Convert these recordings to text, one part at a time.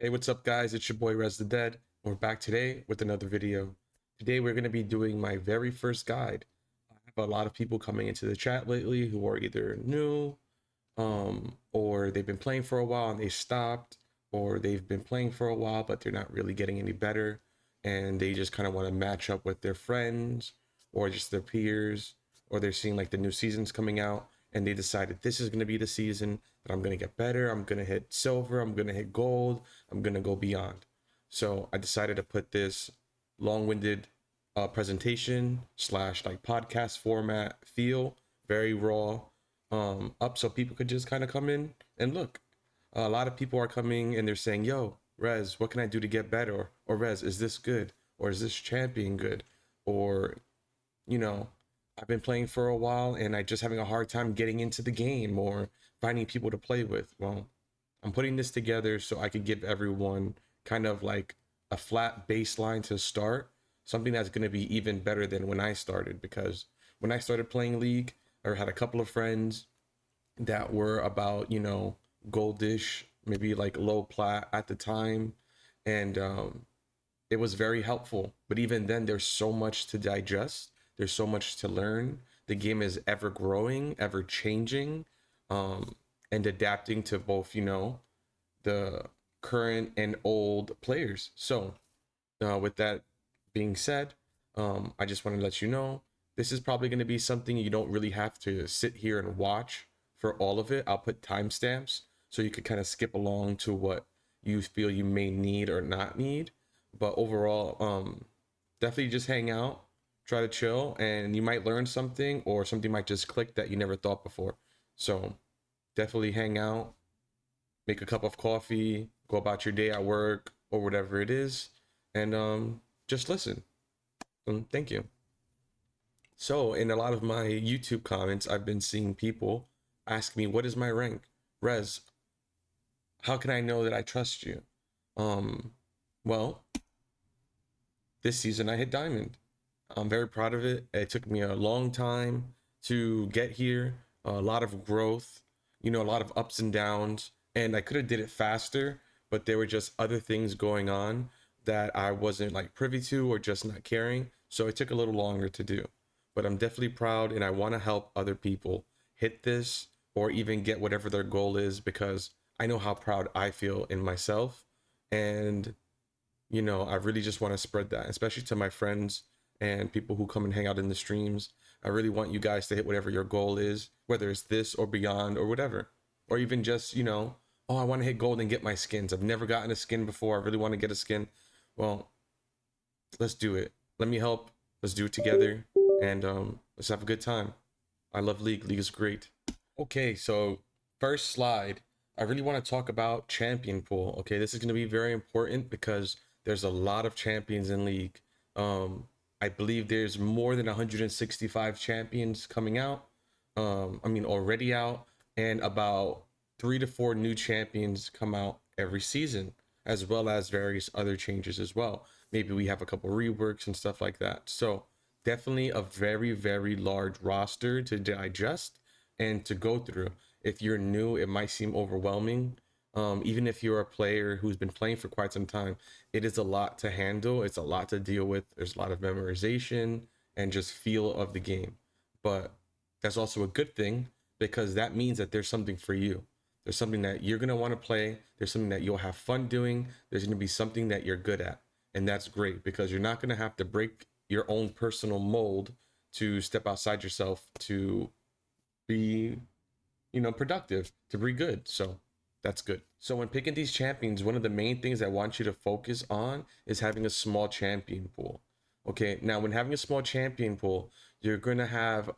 Hey, what's up, guys? It's your boy Rez the Dead. We're back today with another video. Today, we're going to be doing my very first guide. I have a lot of people coming into the chat lately who are either new, or they've been playing for a while and they stopped, or they've been playing for a while but they're not really getting any better, and they just kind of want to match up with their friends or just their peers, or they're seeing like the new seasons coming out and they decided this is going to be the season that I'm going to get better. I'm going to hit silver, I'm going to hit gold, I'm going to go beyond. So I decided to put this long-winded presentation slash like podcast format feel, very raw, up so people could just kind of come in and look. A lot of people are coming and they're saying, yo, Rez, what can I do to get better? Or Rez, is this good? Or is this champion good? Or, you know, I've been playing for a while and I just having a hard time getting into the game or finding people to play with. Well, I'm putting this together so I could give everyone kind of like a flat baseline to start, something that's going to be even better than when I started. Because when I started playing League, I had a couple of friends that were about, goldish, maybe like low plat at the time. And it was very helpful. But even then, there's so much to digest, there's so much to learn. The game is ever growing, ever changing, um, and adapting to both, the current and old players. So, with that being said, I just want to let you know this is probably going to be something you don't really have to sit here and watch for all of it. I'll put timestamps so you could kind of skip along to what you feel you may need or not need. But overall, definitely just hang out, try to chill, and you might learn something or something might just click that you never thought before. So definitely hang out, make a cup of coffee, go about your day at work or whatever it is, and just listen. Thank you. So, in a lot of my YouTube comments, I've been seeing people ask me, "What is my rank, Rez? How can I know that I trust you?" Um, well, this season I hit diamond. I'm very proud of it. It took me a long time to get here, a lot of growth, a lot of ups and downs, and I could have did it faster, but there were just other things going on that I wasn't like privy to or just not caring, so it took a little longer to do. But I'm definitely proud and I want to help other people hit this or even get whatever their goal is, because I know how proud I feel in myself. And I really just want to spread that, especially to my friends and people who come and hang out in the streams. I really want you guys to hit whatever your goal is, whether it's this or beyond or whatever. Or even just, oh, I want to hit gold and get my skins. I've never gotten a skin before. I really want to get a skin. Well, let's do it. Let me help. Let's do it together. And let's have a good time. I love League. League is great. Okay, so first slide, I really want to talk about champion pool. Okay, this is going to be very important because there's a lot of champions in League. I believe there's more than 165 champions coming out. Already out, and about 3 to 4 new champions come out every season, as well as various other changes as well. Maybe we have a couple reworks and stuff like that. So definitely a very, very large roster to digest and to go through. If you're new, it might seem overwhelming. Even if you're a player who's been playing for quite some time, it is a lot to handle. It's a lot to deal with. There's a lot of memorization and just feel of the game. But that's also a good thing, because that means that there's something for you. There's something that you're going to want to play. There's something that you'll have fun doing. There's going to be something that you're good at. And that's great, because you're not going to have to break your own personal mold to step outside yourself to be, productive, to be good. So that's good. So when picking these champions, one of the main things I want you to focus on is having a small champion pool. Okay, now when having a small champion pool, you're gonna have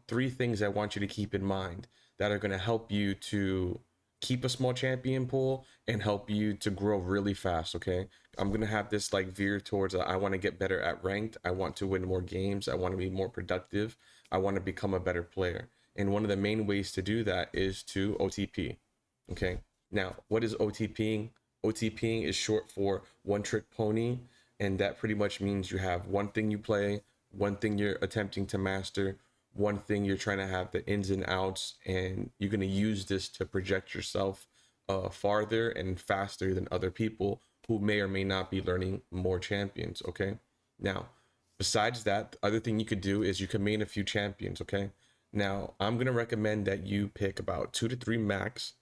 3 things I want you to keep in mind that are gonna help you to keep a small champion pool and help you to grow really fast. Okay, I'm gonna have this like veer towards I want to get better at ranked. I want to win more games. I want to be more productive. I want to become a better player. And one of the main ways to do that is to OTP. Okay, now what is OTPing? OTPing is short for one trick pony, and that pretty much means you have one thing you play, one thing you're attempting to master, one thing you're trying to have the ins and outs, and you're going to use this to project yourself farther and faster than other people who may or may not be learning more champions. Okay, now besides that, the other thing you could do is you can main a few champions. Okay, now I'm gonna recommend that you pick about 2 to 3 max,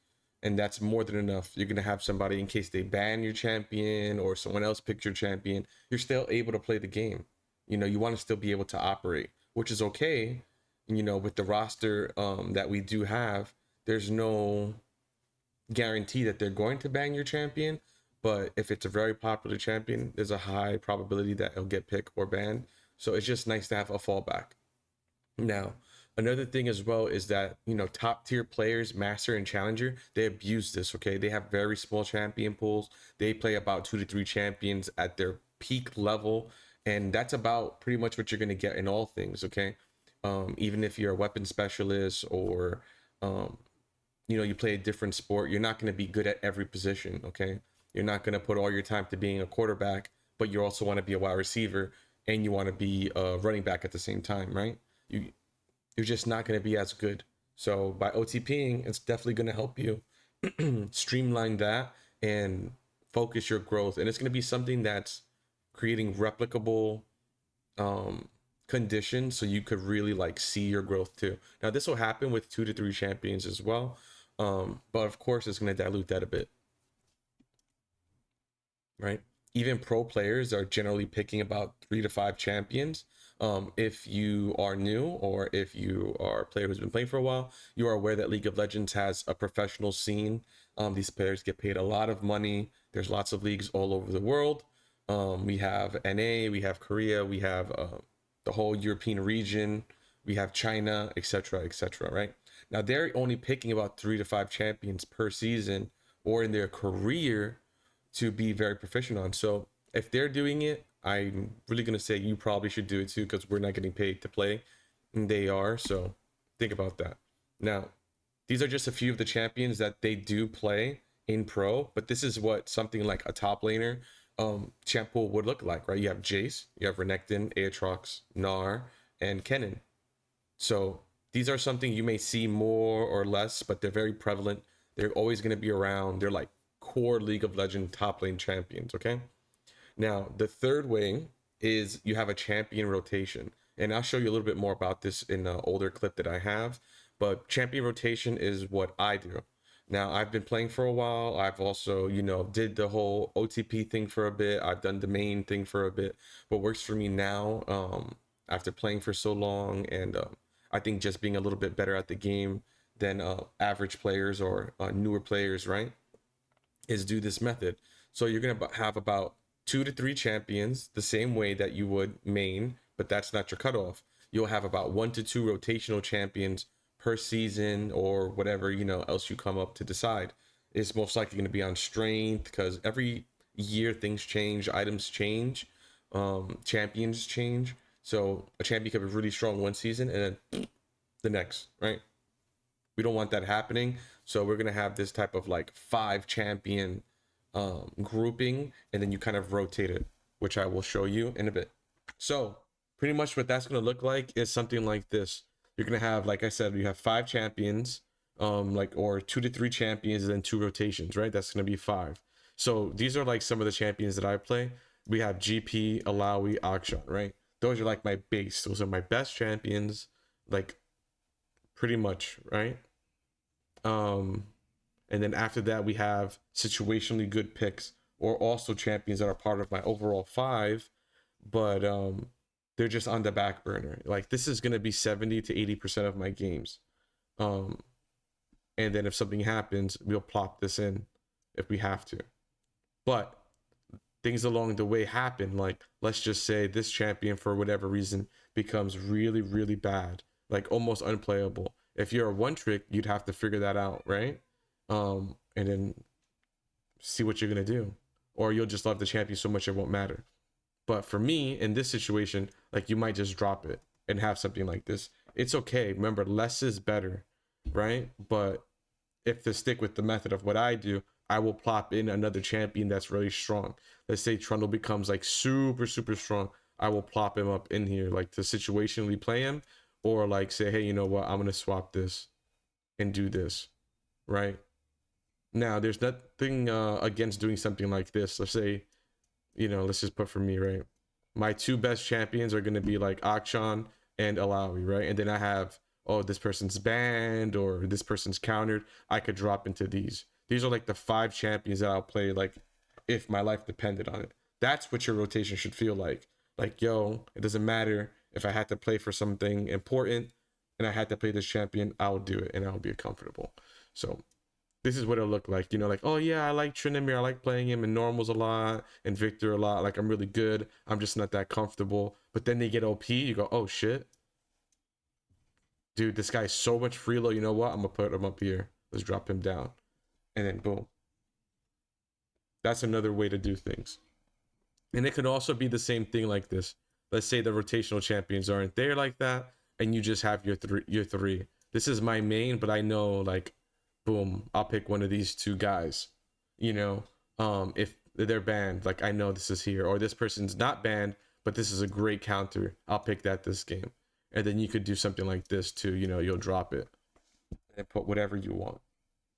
and that's more than enough. You're gonna have somebody in case they ban your champion or someone else picks your champion, you're still able to play the game. You know, you want to still be able to operate, which is okay. You know, with the roster that we do have, there's no guarantee that they're going to ban your champion, but if it's a very popular champion, there's a high probability that it'll get picked or banned. So it's just nice to have a fallback. Now, another thing as well is that, you know, top tier players, master and challenger, they abuse this. Okay, they have very small champion pools. They play about 2 to 3 champions at their peak level, and that's about pretty much what you're going to get in all things. Okay, even if you're a weapon specialist or um, you know, you play a different sport, you're not going to be good at every position. Okay, you're not going to put all your time to being a quarterback, but you also want to be a wide receiver and you want to be a running back at the same time, right? You're just not going to be as good. So by OTPing, it's definitely going to help you streamline that and focus your growth, and it's going to be something that's creating replicable um conditions so you could really like see your growth too. Now this will happen with 2 to 3 champions as well, but of course it's going to dilute that a bit, right? Even pro players are generally picking about 3 to 5 champions. If you are new or if you are a player who's been playing for a while, you are aware that League of Legends has a professional scene. These players get paid a lot of money. There's lots of leagues all over the world. We have NA, we have Korea, we have the whole European region, we have China, etc., etc. Right now, they're only picking about 3 to 5 champions per season or in their career to be very proficient on. So if they're doing it, I'm really gonna say you probably should do it too because we're not getting paid to play, and they are. So think about that. Now, these are just a few of the champions that they do play in pro, but this is what something like a top laner champ pool would look like, right? You have Jace, you have Renekton, Aatrox, Gnar, and Kennen. So these are something you may see more or less, but they're very prevalent. They're always going to be around. They're like core League of Legends top lane champions. Okay. Now the third way is you have a champion rotation, and I'll show you a little bit more about this in an older clip that I have. But champion rotation is what I do. Now I've been playing for a while. I've also, you know, did the whole OTP thing for a bit. I've done the main thing for a bit. What works for me now, after playing for so long, and I think just being a little bit better at the game than average players or newer players, right? Is do this method. So you're gonna have about 2 to 3 champions, the same way that you would main, but that's not your cutoff. You'll have about 1 to 2 rotational champions per season or whatever, you know, else you come up to decide. It's most likely going to be on strength because every year things change, items change, champions change. So a champion could be really strong one season and then the next, right? We don't want that happening. So we're gonna have this type of like 5 champion grouping, and then you kind of rotate it, which I will show you in a bit. So pretty much what that's gonna look like is something like this. You're gonna have, like I said, you have 5 champions, like or 2 to 3 champions, and then 2 rotations, right? That's gonna be 5. So these are like some of the champions that I play. We have GP, Alawi, Akshan, right? Those are like my base. Those are my best champions, like pretty much, right? Um, and then after that, we have situationally good picks or also champions that are part of my overall 5, but they're just on the back burner. Like this is gonna be 70 to 80% of my games. Um, and then if something happens, we'll plop this in if we have to. But things along the way happen. Like let's just say this champion for whatever reason becomes really, really bad, like almost unplayable. If you're a one trick, you'd have to figure that out, right? And then see what you're gonna do, or you'll just love the champion so much it won't matter. But for me in this situation, like you might just drop it and have something like this. It's okay. Remember, less is better, right? But if to stick with the method of what I do, I will plop in another champion that's really strong. Let's say Trundle becomes like super, super strong. I will plop him up in here, like to situationally play him, or like say, hey, you know what? I'm gonna swap this and do this, right? Now, there's nothing against doing something like this. Let's say, let's just put for me, right? My two best champions are going to be like Akshan and Alawi, right? And then I have, oh, this person's banned or this person's countered. I could drop into these. These are like the 5 champions that I'll play, like, if my life depended on it. That's what your rotation should feel like. Like, yo, it doesn't matter if I had to play for something important and I had to play this champion, I'll do it and I'll be comfortable. So this is what it'll look like. Like, oh yeah, I like Trinimir. I like playing him in normals a lot and Victor a lot. Like, I'm really good. I'm just not that comfortable. But then they get OP. You go, oh shit. Dude, this guy's so much freelo. You know what? I'm going to put him up here. Let's drop him down. And then boom. That's another way to do things. And it could also be the same thing like this. Let's say the rotational champions aren't there like that. And you just have your three. This is my main, but I know, like, boom, I'll pick one of these 2 guys. If they're banned, like, I know this is here, or this person's not banned, but this is a great counter. I'll pick that this game. And then you could do something like this too. You'll drop it and put whatever you want.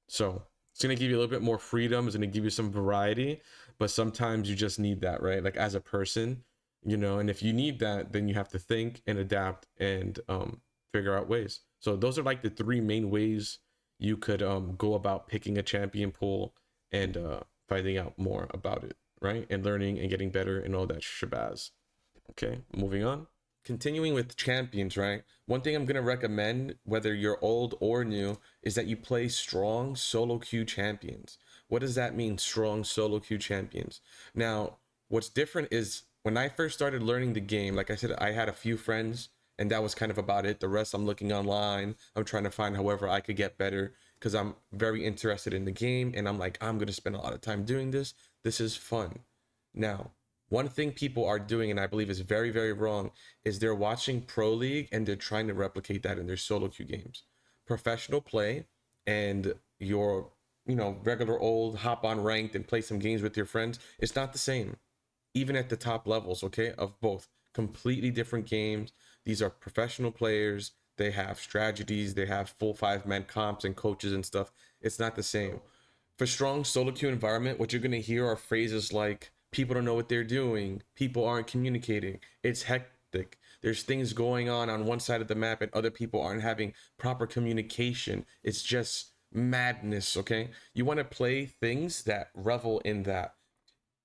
So it's going to give you a little bit more freedom. It's going to give you some variety, but sometimes you just need that, right? Like, as a person, and if you need that, then you have to think and adapt and figure out ways. So those are like the 3 main ways you could go about picking a champion pool and finding out more about it, right? And learning and getting better and all that shabazz. Okay, moving on. Continuing with champions, right? One thing I'm going to recommend, whether you're old or new, is that you play strong solo queue champions. What does that mean, strong solo queue champions? Now, what's different is when I first started learning the game, like I said, I had a few friends and that was kind of about it. The rest I'm looking online. I'm trying to find however I could get better because I'm very interested in the game and I'm like, I'm going to spend a lot of time doing this. This is fun. Now, one thing people are doing, and I believe is very, very wrong, is they're watching Pro League and they're trying to replicate that in their solo queue games. Professional play and your, regular old hop on ranked and play some games with your friends, it's not the same. Even at the top levels, okay, of both. Completely different games. These are professional players. They have strategies. They have full 5-man comps and coaches and stuff. It's not the same. For strong solo queue environment, what you're going to hear are phrases like, people don't know what they're doing. People aren't communicating. It's hectic. There's things going on one side of the map and other people aren't having proper communication. It's just madness, okay? You want to play things that revel in that.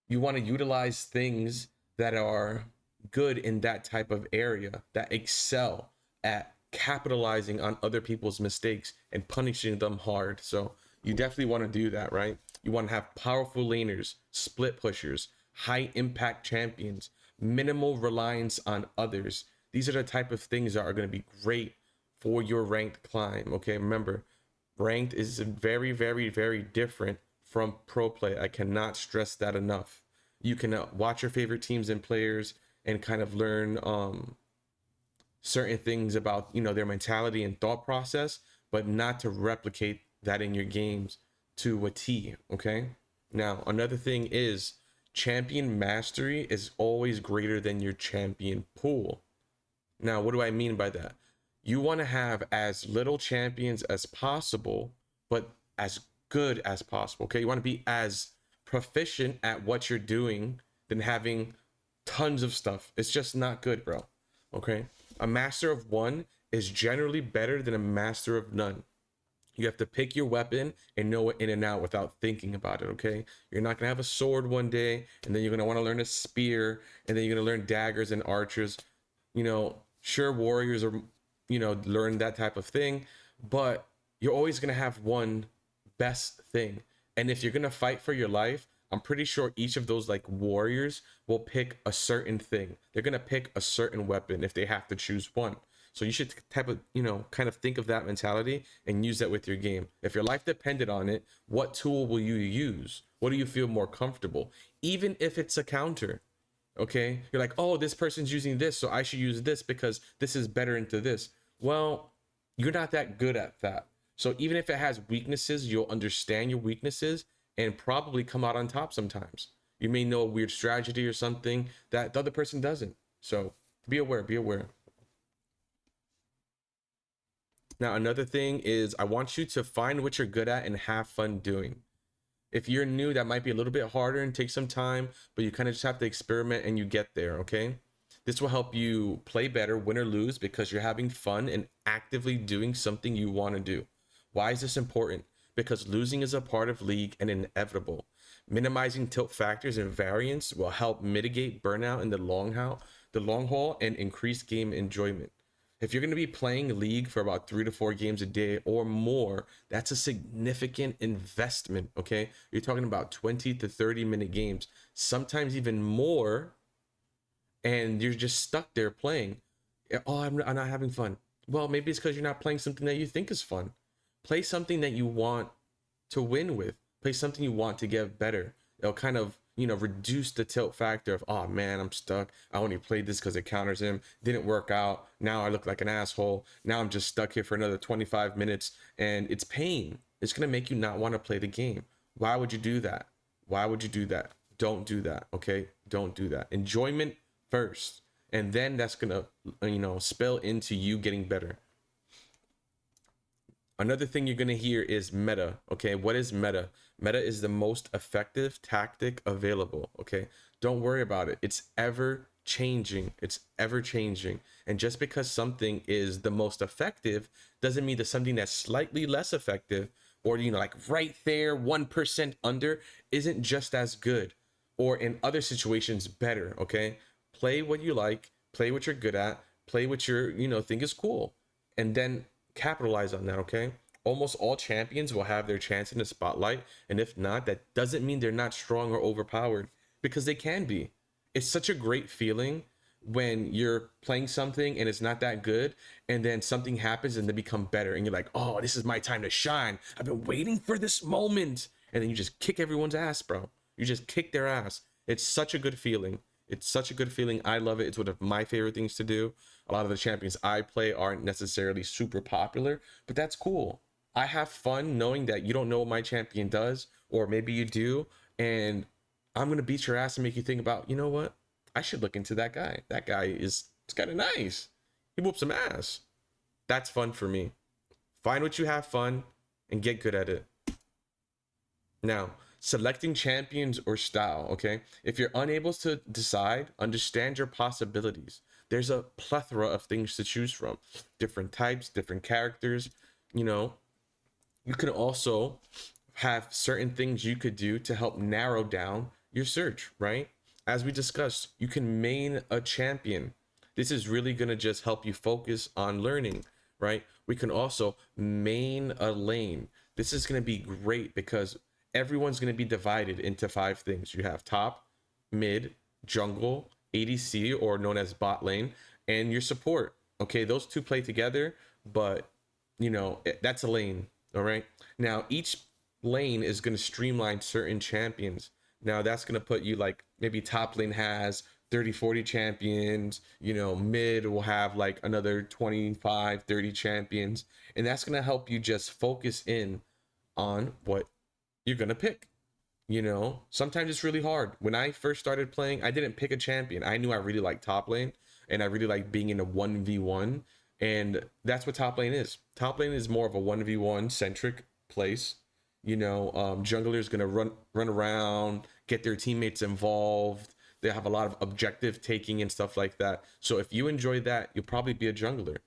You want to utilize things that are good in that type of area, that excel at capitalizing on other people's mistakes and punishing them hard. So you definitely want to do that, right? You want to have powerful laners, split pushers, high impact champions, minimal reliance on others. These are the type of things that are going to be great for your ranked climb. Okay, remember, ranked is very, very, very different from pro play. I cannot stress that enough. You can watch your favorite teams and players and kind of learn certain things about their mentality and thought process, but not to replicate that in your games to a T. Okay. Now another thing is champion mastery is always greater than your champion pool. Now what do I mean by that? You want to have as little champions as possible, but as good as possible. Okay, you want to be as proficient at what you're doing than having tons of stuff. It's just not good, bro. Okay, a master of one is generally better than a master of none. You have to pick your weapon and know it in and out without thinking about it, okay? You're not gonna have a sword one day and then you're gonna want to learn a spear and then you're gonna learn daggers and archers. Sure, warriors are, learn that type of thing, but you're always gonna have one best thing. And if you're gonna fight for your life, I'm pretty sure each of those like warriors will pick a certain thing. They're gonna pick a certain weapon if they have to choose one. So you should kind of think of that mentality and use that with your game. If your life depended on it, what tool will you use? What do you feel more comfortable? Even if it's a counter, okay? You're like, oh, this person's using this, so I should use this because this is better into this. Well, you're not that good at that. So even if it has weaknesses, you'll understand your weaknesses and probably come out on top sometimes. You may know a weird strategy or something that the other person doesn't. So be aware, be aware. Now, another thing is I want you to find what you're good at and have fun doing. If you're new, that might be a little bit harder and take some time, but you kind of just have to experiment and you get there, okay? This will help you play better, win or lose, because you're having fun and actively doing something you want to do. Why is this important? Because losing is a part of league and inevitable. Minimizing tilt factors and variance will help mitigate burnout in the long haul, and increase game enjoyment. If you're going to be playing league for about 3 to 4 games a day or more, that's a significant investment. Okay, you're talking about 20 to 30 minute games, sometimes even more, and you're just stuck there playing. Oh, I'm not having fun. Well, maybe it's because you're not playing something that you think is fun. Play something that you want to win with. Play something you want to get better. It'll kind of, reduce the tilt factor of, oh man, I'm stuck. I only played this because it counters him. Didn't work out. Now I look like an asshole. Now I'm just stuck here for another 25 minutes, and it's pain. It's going to make you not want to play the game. Why would you do that? Why would you do that? Don't do that. Okay? Don't do that. Enjoyment first. And then that's going to, spill into you getting better. Another thing you're going to hear is meta. Okay, what is meta? Meta is the most effective tactic available. Okay, don't worry about it. It's ever changing. It's ever changing. And just because something is the most effective doesn't mean that something that's slightly less effective, or like right there 1% under, isn't just as good, or in other situations better. Okay, play what you like, play what you're good at, play what you're think is cool, and then capitalize on that. Okay, almost all champions will have their chance in the spotlight, and if not, that doesn't mean they're not strong or overpowered, because they can be. It's such a great feeling when you're playing something and it's not that good, and then something happens and they become better, and you're like, oh, this is my time to shine. I've been waiting for this moment. And then you just kick everyone's ass, bro. You just kick their ass. It's such a good feeling. It's such a good feeling. I love it. It's one of my favorite things to do. A lot of the champions I play aren't necessarily super popular, but that's cool. I have fun knowing that you don't know what my champion does, or maybe you do, and I'm gonna beat your ass and make you think about, you know what? I should look into that guy. That guy is it's kind of nice. He whoops some ass. That's fun for me. Find what you have fun and get good at it. Now, selecting champions or style, okay? If you're unable to decide, understand your possibilities. There's a plethora of things to choose from. Different types, different characters. You can also have certain things you could do to help narrow down your search, right? As we discussed, you can main a champion. This is really going to just help you focus on learning, right? We can also main a lane. This is going to be great because everyone's going to be divided into 5 things. You have top, mid, jungle, ADC, or known as bot lane, and your support. Okay, those 2 play together, but that's a lane. All right. Now each lane is going to streamline certain champions. Now that's going to put you like, maybe top lane has 30-40 champions, mid will have like another 25-30 champions, and that's going to help you just focus in on what you're going to pick. Sometimes it's really hard. When I first started playing, I didn't pick a champion. I knew I really liked top lane, and I really liked being in a 1v1, and that's what top lane is. Top lane is more of a 1v1 centric place. Junglers gonna run around, get their teammates involved. They have a lot of objective taking and stuff like that. So if you enjoy that, you'll probably be a jungler.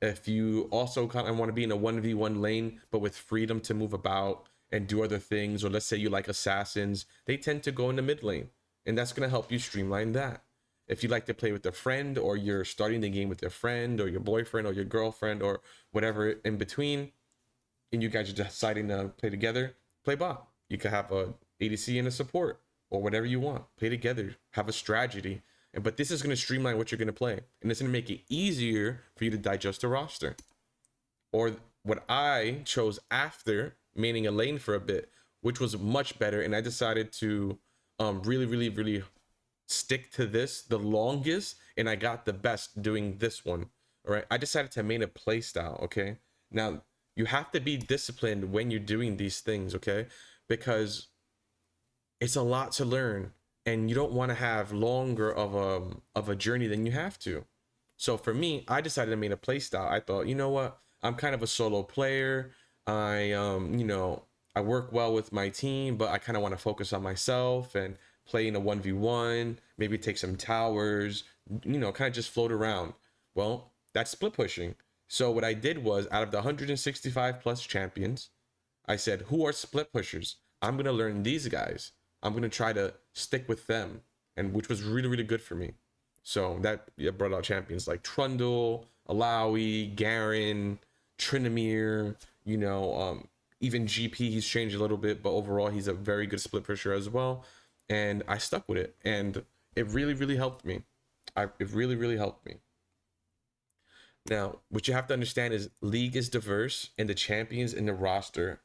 If you also kind of want to be in a 1v1 lane, but with freedom to move about and do other things, or let's say you like assassins, they tend to go in the mid lane, and that's going to help you streamline that. If you like to play with a friend, or you're starting the game with your friend or your boyfriend or your girlfriend or whatever in between, and you guys are deciding to play together, play bot. You could have a ADC and a support, or whatever you want. Play together, have a strategy. But this is going to streamline what you're going to play, and it's going to make it easier for you to digest a roster. Or what I chose after maining a lane for a bit, which was much better, and I decided to really stick to this the longest, and I got the best doing this one. All right, I decided to main a playstyle. Okay, now you have to be disciplined when you're doing these things, okay, because it's a lot to learn, and you don't want to have longer of a journey than you have to. So for me, I decided to main a playstyle. I thought, you know what, I'm kind of a solo player. I I work well with my team, but I kind of want to focus on myself and play in a 1v1, maybe take some towers, kind of just float around. Well, that's split pushing. So what I did was, out of the 165 plus champions, I said, who are split pushers? I'm going to learn these guys. I'm going to try to stick with them, and which was really, really good for me. So that, yeah, brought out champions like Trundle, Alawi, Garen, Trinomir, even GP. He's changed a little bit, but overall he's a very good split pusher as well. And I stuck with it, and it really, really helped me. It really, really helped me. Now, what you have to understand is League is diverse, and the champions in the roster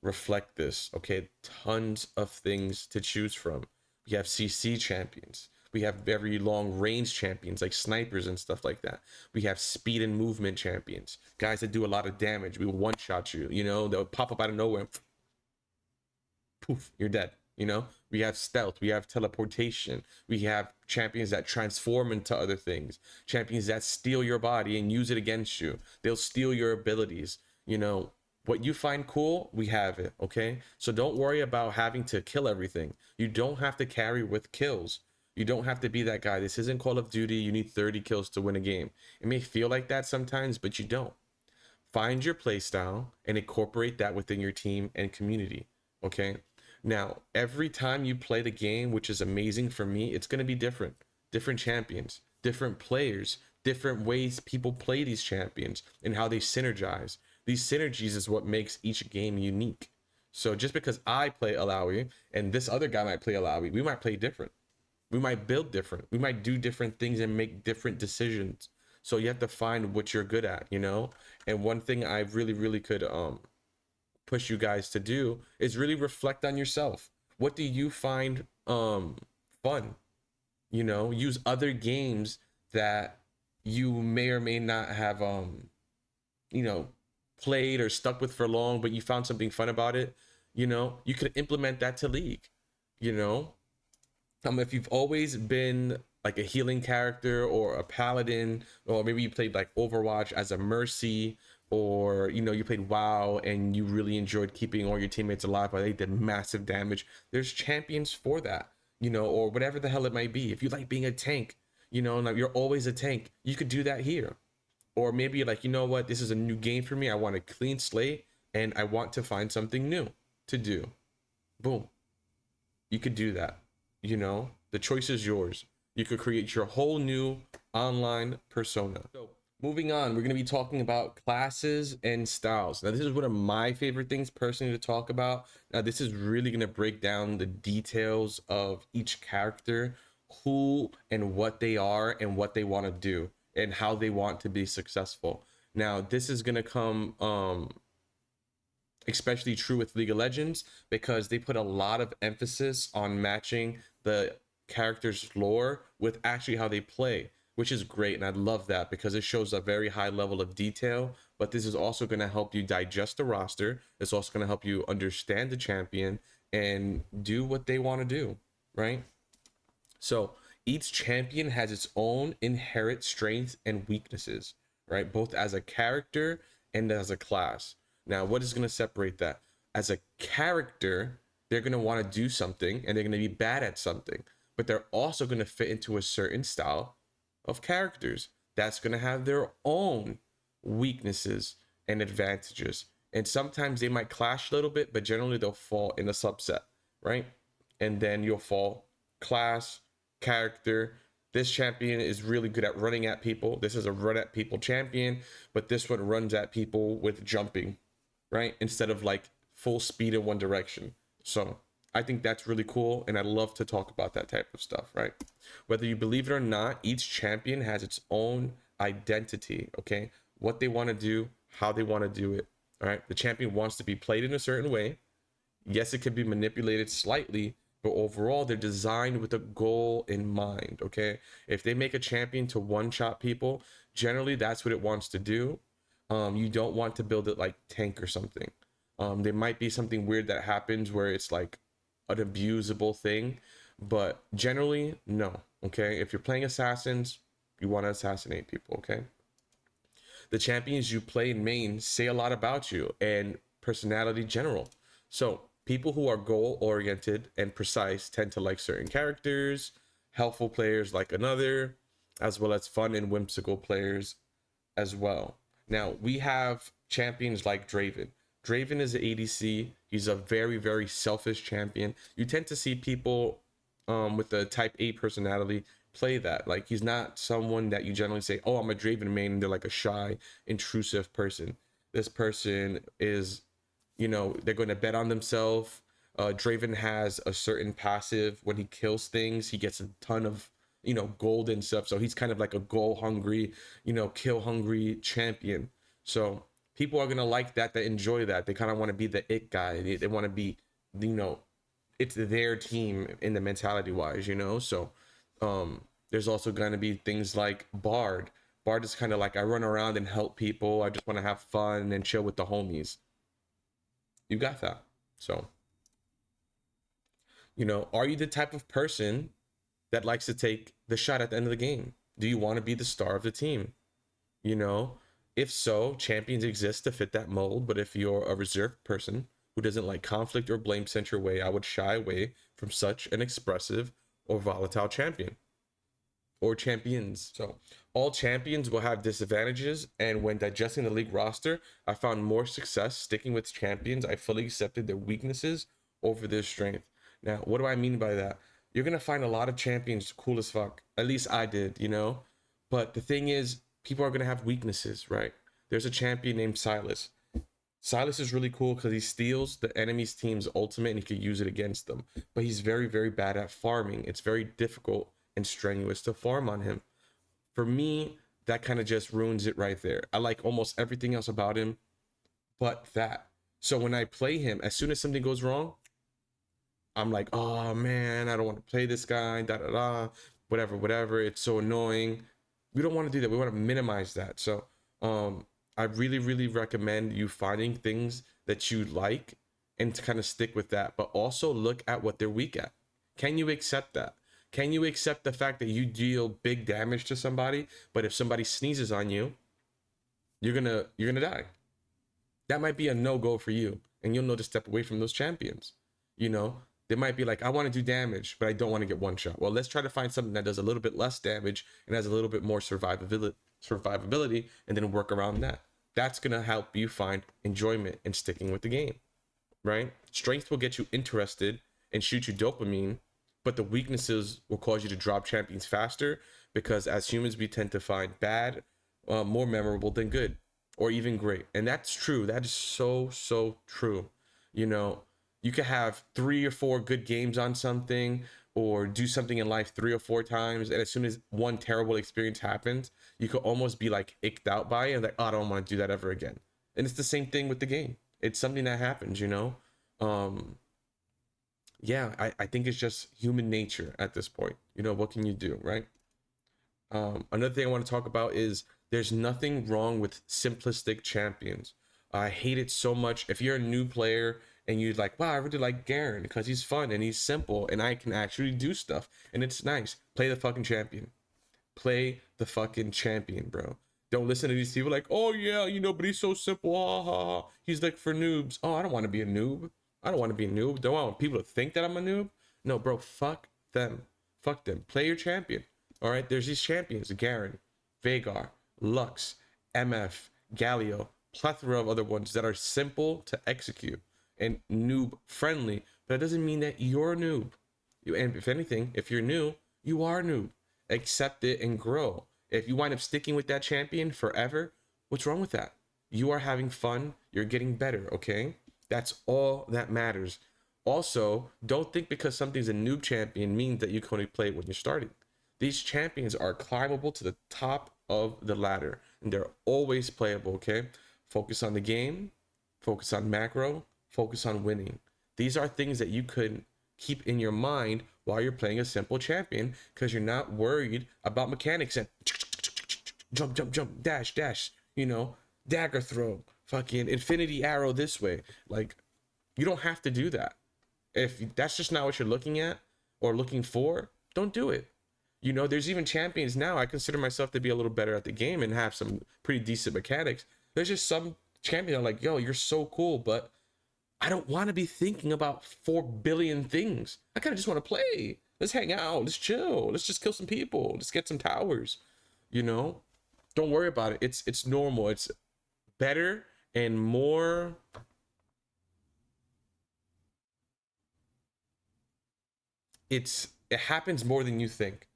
reflect this. Okay, tons of things to choose from. We have CC champions. We have very long range champions like snipers and stuff like that. We have speed and movement champions, guys that do a lot of damage. We will one shot you. They'll pop up out of nowhere. Poof, you're dead. We have stealth, we have teleportation, we have champions that transform into other things, champions that steal your body and use it against you. They'll steal your abilities. What you find cool, we have it. Okay, so don't worry about having to kill everything. You don't have to carry with kills. You don't have to be that guy. This isn't Call of Duty. You need 30 kills to win a game. It may feel like that sometimes, but you don't. Find your playstyle and incorporate that within your team and community. Okay, now every time you play the game, which is amazing for me, it's going to be different champions, different players, different ways people play these champions, and how they synergize. These synergies is what makes each game unique. So just because I play Alawi and this other guy might play Alawi, we might play different. We might build different. We might do different things and make different decisions. So you have to find what you're good at. And one thing I really, really could push you guys to do is really reflect on yourself. What do you find fun? Use other games that you may or may not have played or stuck with for long, but you found something fun about it. You could implement that to League. If you've always been like a healing character or a paladin, or maybe you played like Overwatch as a mercy, or you played WoW and you really enjoyed keeping all your teammates alive while they did massive damage, there's champions for that. Or whatever the hell it might be. If you like being a tank, and you're always a tank, you could do that here. Or maybe you're like, what, this is a new game for me, I want a clean slate and I want to find something new to do. Boom, you could do that. The choice is yours. You could create your whole new online persona. So moving on, we're going to be talking about classes and styles. Now, this is one of my favorite things personally to talk about. Now, this is really going to break down the details of each character, who and what they are and what they want to do and how they want to be successful. Now, this is going to come especially true with League of Legends, because they put a lot of emphasis on matching the character's lore with actually how they play, which is great. And I love that because it shows a very high level of detail. But this is also going to help you digest the roster. It's also going to help you understand the champion and do what they want to do, right? So each champion has its own inherent strengths and weaknesses, right? Both as a character and as a class. Now, what is going to separate that? As a character, they're going to want to do something and they're going to be bad at something, but they're also going to fit into a certain style of characters that's going to have their own weaknesses and advantages. And sometimes they might clash a little bit, but generally they'll fall in a subset, right? And then you'll fall class, character. This champion is really good at running at people. This is a run at people champion, but this one runs at people with jumping, right? Instead of like full speed in one direction. So I think that's really cool. And I love to talk about that type of stuff, right? Whether you believe it or not, each champion has its own identity, okay? What they want to do, how they want to do it, all right? The champion wants to be played in a certain way. Yes, it can be manipulated slightly, but overall they're designed with a goal in mind, okay? If they make a champion to one-shot people, generally that's what it wants to do. You don't want to build it like tank or something. There might be something weird that happens where it's like an abusable thing, but generally no, okay? If you're playing assassins, you want to assassinate people, okay? The champions you play in main say a lot about you and personality general. So people who are goal oriented and precise tend to like certain characters, helpful players like another, as well as fun and whimsical players as well. Now we have champions like Draven. Draven is an ADC. He's a very, very selfish champion. You tend to see people with the type A personality play that. Like, he's not someone that you generally say, oh, I'm a Draven main, and they're like a shy, intrusive person. This person is, they're going to bet on themselves. Draven has a certain passive. When he kills things, he gets a ton of gold and stuff. So he's kind of like a goal hungry, kill hungry champion. So people are gonna like that. They enjoy that. They kind of want to be the it guy. They want to be, it's their team in the mentality wise. So there's also going to be things like Bard. Bard is kind of like, I run around and help people. I just want to have fun and chill with the homies. You got that. So, are you the type of person that likes to take the shot at the end of the game? Do you want to be the star of the team? If so, champions exist to fit that mold. But if you're a reserved person who doesn't like conflict or blame sent your way, I would shy away from such an expressive or volatile champion or champions. So all champions will have disadvantages, and when digesting the league roster, I found more success sticking with champions. I fully accepted their weaknesses over their strength. Now, what do I mean by that? You're gonna find a lot of champions cool as fuck. At least I did, But the thing is, people are gonna have weaknesses, right? There's a champion named Silas. Silas is really cool because he steals the enemy's team's ultimate and he can use it against them. But he's very, very bad at farming. It's very difficult and strenuous to farm on him. For me, that kind of just ruins it right there. I like almost everything else about him but that. So when I play him, as soon as something goes wrong, I'm like, oh man, I don't want to play this guy, da da da, whatever. It's so annoying. We don't want to do that. We want to minimize that. So I really, really recommend you finding things that you like and to kind of stick with that, but also look at what they're weak at. Can you accept that? Can you accept the fact that you deal big damage to somebody, but if somebody sneezes on you, you're gonna die? That might be a no-go for you, and you'll know to step away from those champions. They might be like, I want to do damage, but I don't want to get one shot. Well, let's try to find something that does a little bit less damage and has a little bit more survivability, and then work around that. That's gonna help you find enjoyment in sticking with the game, right? Strength will get you interested and shoot you dopamine, but the weaknesses will cause you to drop champions faster, because as humans we tend to find bad more memorable than good or even great. And that's true. That is so true. You could have 3 or 4 good games on something, or do something in life 3 or 4 times, and as soon as one terrible experience happens, you could almost be like icked out by it and like, oh, I don't want to do that ever again. And it's the same thing with the game. It's something that happens. Yeah, I think it's just human nature at this point. What can you do, right? Another thing I want to talk about is there's nothing wrong with simplistic champions. I hate it so much. If you're a new player and you're like, wow, I really like Garen because he's fun and he's simple and I can actually do stuff and it's nice, play the fucking champion. Play the fucking champion, bro. Don't listen to these people like, oh yeah, but he's so simple. Ha, ha, ha. He's like for noobs. Oh, I don't want to be a noob. I don't want to be a noob. Don't want people to think that I'm a noob. No, bro, fuck them. Fuck them. Play your champion. All right, there's these champions: Garen, Veigar, Lux, MF, Galio, plethora of other ones that are simple to execute and noob friendly, but it doesn't mean that you're a noob. And if anything, if you're new, you are a noob. Accept it and grow. If you wind up sticking with that champion forever, what's wrong with that? You are having fun. You're getting better, okay? That's all that matters. Also, don't think because something's a noob champion means that you can only play it when you're starting. These champions are climbable to the top of the ladder, and they're always playable, okay? Focus on the game, focus on macro, focus on winning. These are things that you could keep in your mind while you're playing a simple champion, because you're not worried about mechanics and jump, dash, dagger throw, fucking infinity arrow this way. Like, you don't have to do that. If that's just not what you're looking at or looking for, don't do it. There's even champions now. I consider myself to be a little better at the game and have some pretty decent mechanics. There's just some champion I'm like, yo, you're so cool, but I don't want to be thinking about 4 billion things. I kind of just want to play. Let's hang out. Let's chill. Let's just kill some people. Let's get some towers. You know, don't worry about it. It's normal. It's better and more. It happens more than you think,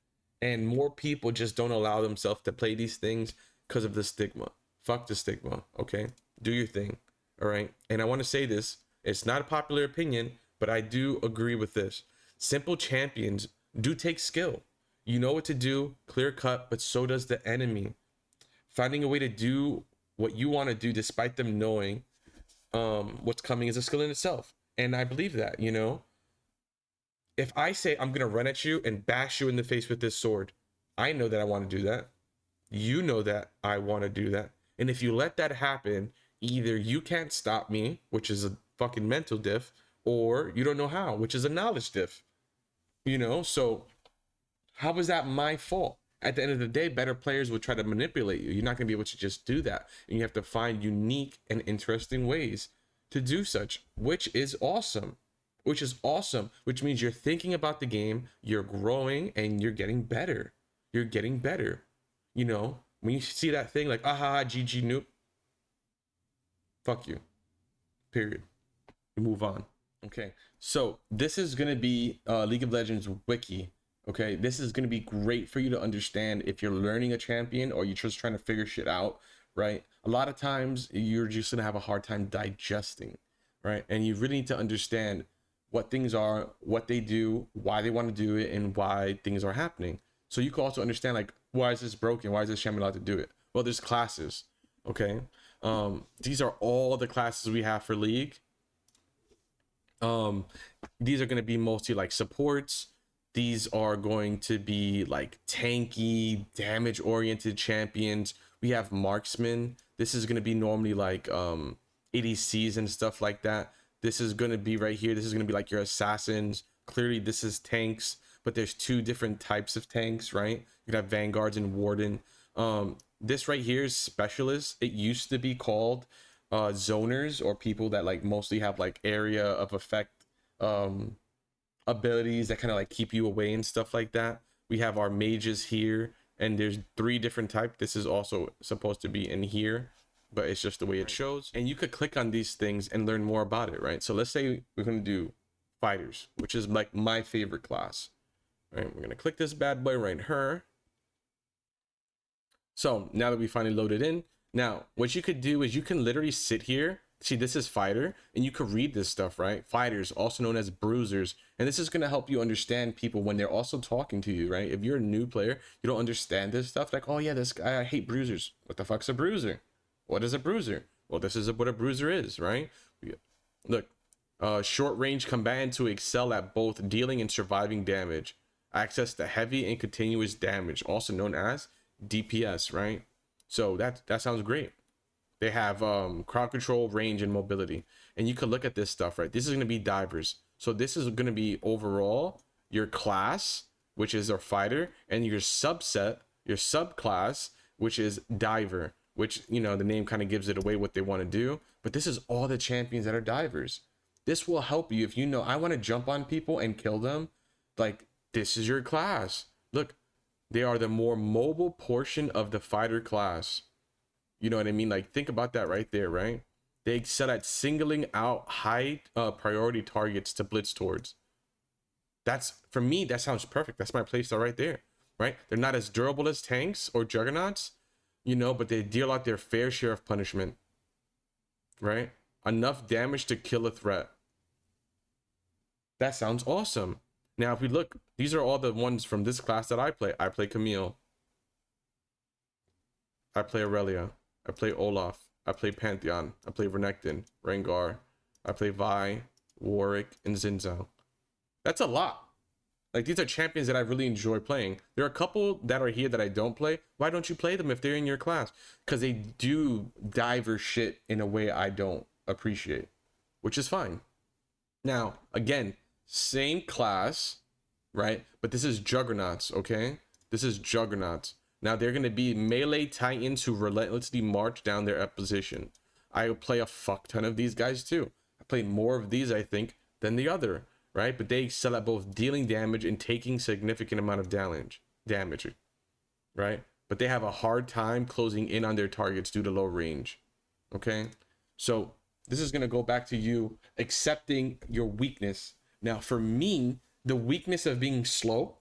and more people just don't allow themselves to play these things because of the stigma. Fuck the stigma. Okay, do your thing. All right. And I want to say this. It's not a popular opinion, but I do agree with this. Simple champions do take skill. You know what to do, clear cut, but so does the enemy. Finding a way to do what you want to do despite them knowing what's coming is a skill in itself. And I believe that, you know, if I say I'm gonna run at you and bash you in the face with this sword, I know that I want to do that. You know that I want to do that. And if you let that happen, either you can't stop me, which is a fucking mental diff, or you don't know how, which is a knowledge diff. You know, so how is that my fault? At the end of the day, better players will try to manipulate you. You're not going to be able to just do that. And you have to find unique and interesting ways to do such, which is awesome. Which is awesome, which means you're thinking about the game, you're growing, and you're getting better. You're getting better. You know, when you see that thing like, aha, GG noob, fuck you. Period. We move on. Okay, so this is going to be League of Legends wiki. Okay, this is going to be great for you to understand if you're learning a champion or you're just trying to figure shit out, right? A lot of times you're just going to have a hard time digesting, right? And you really need to understand what things are, what they do, why they want to do it, and why things are happening. So you can also understand, like, why is this broken? Why is this champion allowed to do it? Well, there's classes, okay? These are all the classes we have for League. These are going to be mostly like supports. These are going to be like tanky, damage oriented champions. We have marksmen. This is going to be normally like ADCs and stuff like that. This is going to be right here. This is going to be like your assassins. Clearly this is tanks, but there's two different types of tanks, right? You can have vanguards and warden. This right here is specialists. It used to be called zoners, or people that like mostly have like area of effect abilities that kind of like keep you away and stuff like that. We have our mages here, and there's 3 different types. This is also supposed to be in here, but it's just the way it shows. And you could click on these things and learn more about it, right? So let's say we're going to do fighters, which is like my favorite class. All right, we're going to click this bad boy right here. So now that we finally loaded in, now what you could do is you can literally sit here. See, this is fighter, and you could read this stuff, right? Fighters, also known as bruisers. And this is going to help you understand people when they're also talking to you, right? If you're a new player, you don't understand this stuff. Like, oh yeah, this guy, I hate bruisers. What the fuck's a bruiser? What is a bruiser? Well, this is what a bruiser is, right? Look, short range combatant to excel at both dealing and surviving damage. Access to heavy and continuous damage, also known as DPS, right? So that sounds great. They have crowd control, range, and mobility. And you could look at this stuff, right? This is going to be divers. So this is going to be overall your class, which is our fighter, and your subset, your subclass, which is diver, which, you know, the name kind of gives it away what they want to do. But this is all the champions that are divers. This will help you if you know, I want to jump on people and kill them. Like, this is your class. Look, they are the more mobile portion of the fighter class. You know what I mean? Like, think about that right there, right? They excel at singling out high priority targets to blitz towards. That's, for me, that sounds perfect. That's my playstyle right there, right? They're not as durable as tanks or juggernauts, you know, but they deal out their fair share of punishment, right? Enough damage to kill a threat. That sounds awesome. Now, if we look, these are all the ones from this class that I play. I play Camille. I play Aurelia. I play Olaf. I play Pantheon. I play Renekton, Rengar. I play Vi, Warwick, and Zinzao. That's a lot. Like, these are champions that I really enjoy playing. There are a couple that are here that I don't play. Why don't you play them if they're in your class? Because they do diver shit in a way I don't appreciate, which is fine. Now, again, same class, right? But this is Juggernauts, okay? This is Juggernauts. Now, they're going to be melee titans who relentlessly march down their opposition. I play a fuck ton of these guys too. I play more of these, I think, than the other, right? But they excel at both dealing damage and taking significant amount of damage, right? But they have a hard time closing in on their targets due to low range. Okay, so this is gonna go back to you accepting your weakness. Now, for me, the weakness of being slow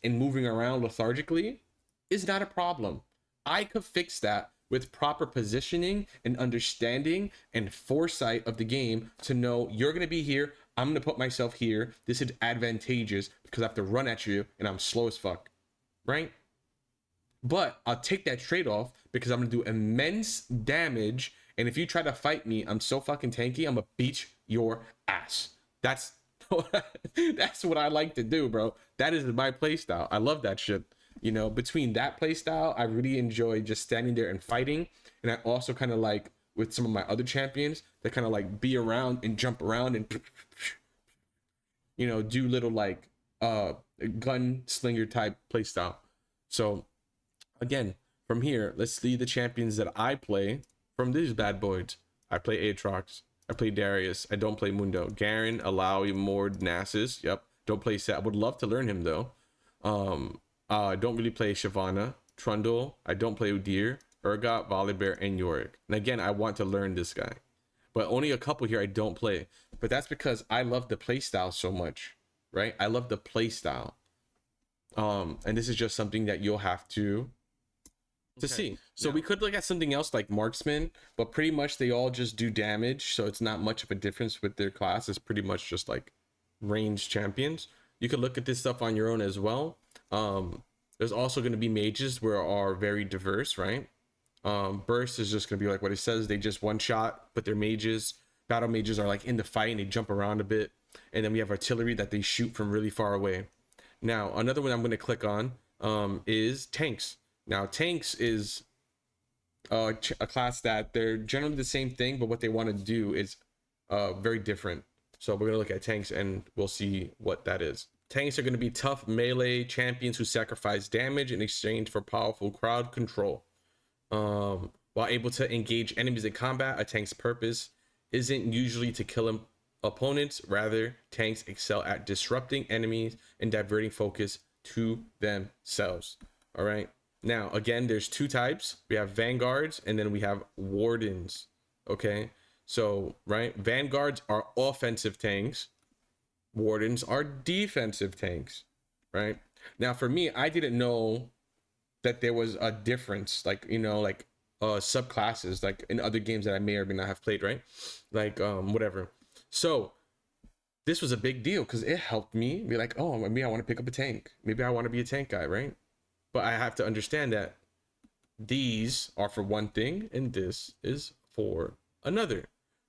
and moving around lethargically is not a problem. I could fix that with proper positioning and understanding and foresight of the game to know you're going to be here. I'm going to put myself here. This is advantageous because I have to run at you and I'm slow as fuck, right? But I'll take that trade-off because I'm going to do immense damage. And if you try to fight me, I'm so fucking tanky, I'm going to beat your ass. That's that's what I like to do, bro. That is my playstyle. I love that shit. You know, between that playstyle, I really enjoy just standing there and fighting. And I also kind of like with some of my other champions that kind of like be around and jump around and, you know, do little like gunslinger type playstyle. So again, from here, let's see the champions that I play from these bad boys. I play Aatrox. I play Darius. I don't play Mundo. Garen, Alawi, Mord, Nasus. Yep. Don't play Set. I would love to learn him though. I don't really play Shyvana, Trundle. I don't play Udyr, Urgot, Volibear, and Yorick. And again, I want to learn this guy, but only a couple here I don't play. But that's because I love the play style so much, right? I love the play style. And this is just something that you'll have to see. So we could look at something else like Marksman, but pretty much they all just do damage. So it's not much of a difference with their class. It's pretty much just like ranged champions. You could look at this stuff on your own as well. There's also going to be mages where are very diverse, right? Burst is just going to be like what it says. They just one shot, but they're mages. Battle mages are like in the fight and they jump around a bit. And then we have artillery that they shoot from really far away. Now, another one I'm going to click on is tanks. Now, tanks is a class that they're generally the same thing, but what they want to do is very different. So we're going to look at tanks and we'll see what that is. Tanks are going to be tough melee champions who sacrifice damage in exchange for powerful crowd control. While able to engage enemies in combat, a tank's purpose isn't usually to kill opponents. Rather, tanks excel at disrupting enemies and diverting focus to themselves. All right. Now, again, there's two types. We have vanguards and then we have wardens. Okay. So, right, vanguards are offensive tanks. Wardens are defensive tanks, right? Now, for me, I didn't know that there was a difference, like, you know, like subclasses, like in other games that I may or may not have played, right? Like, whatever. So this was a big deal because it helped me be like, oh, maybe I want to pick up a tank. Maybe I want to be a tank guy, right? But I have to understand that these are for one thing and this is for another,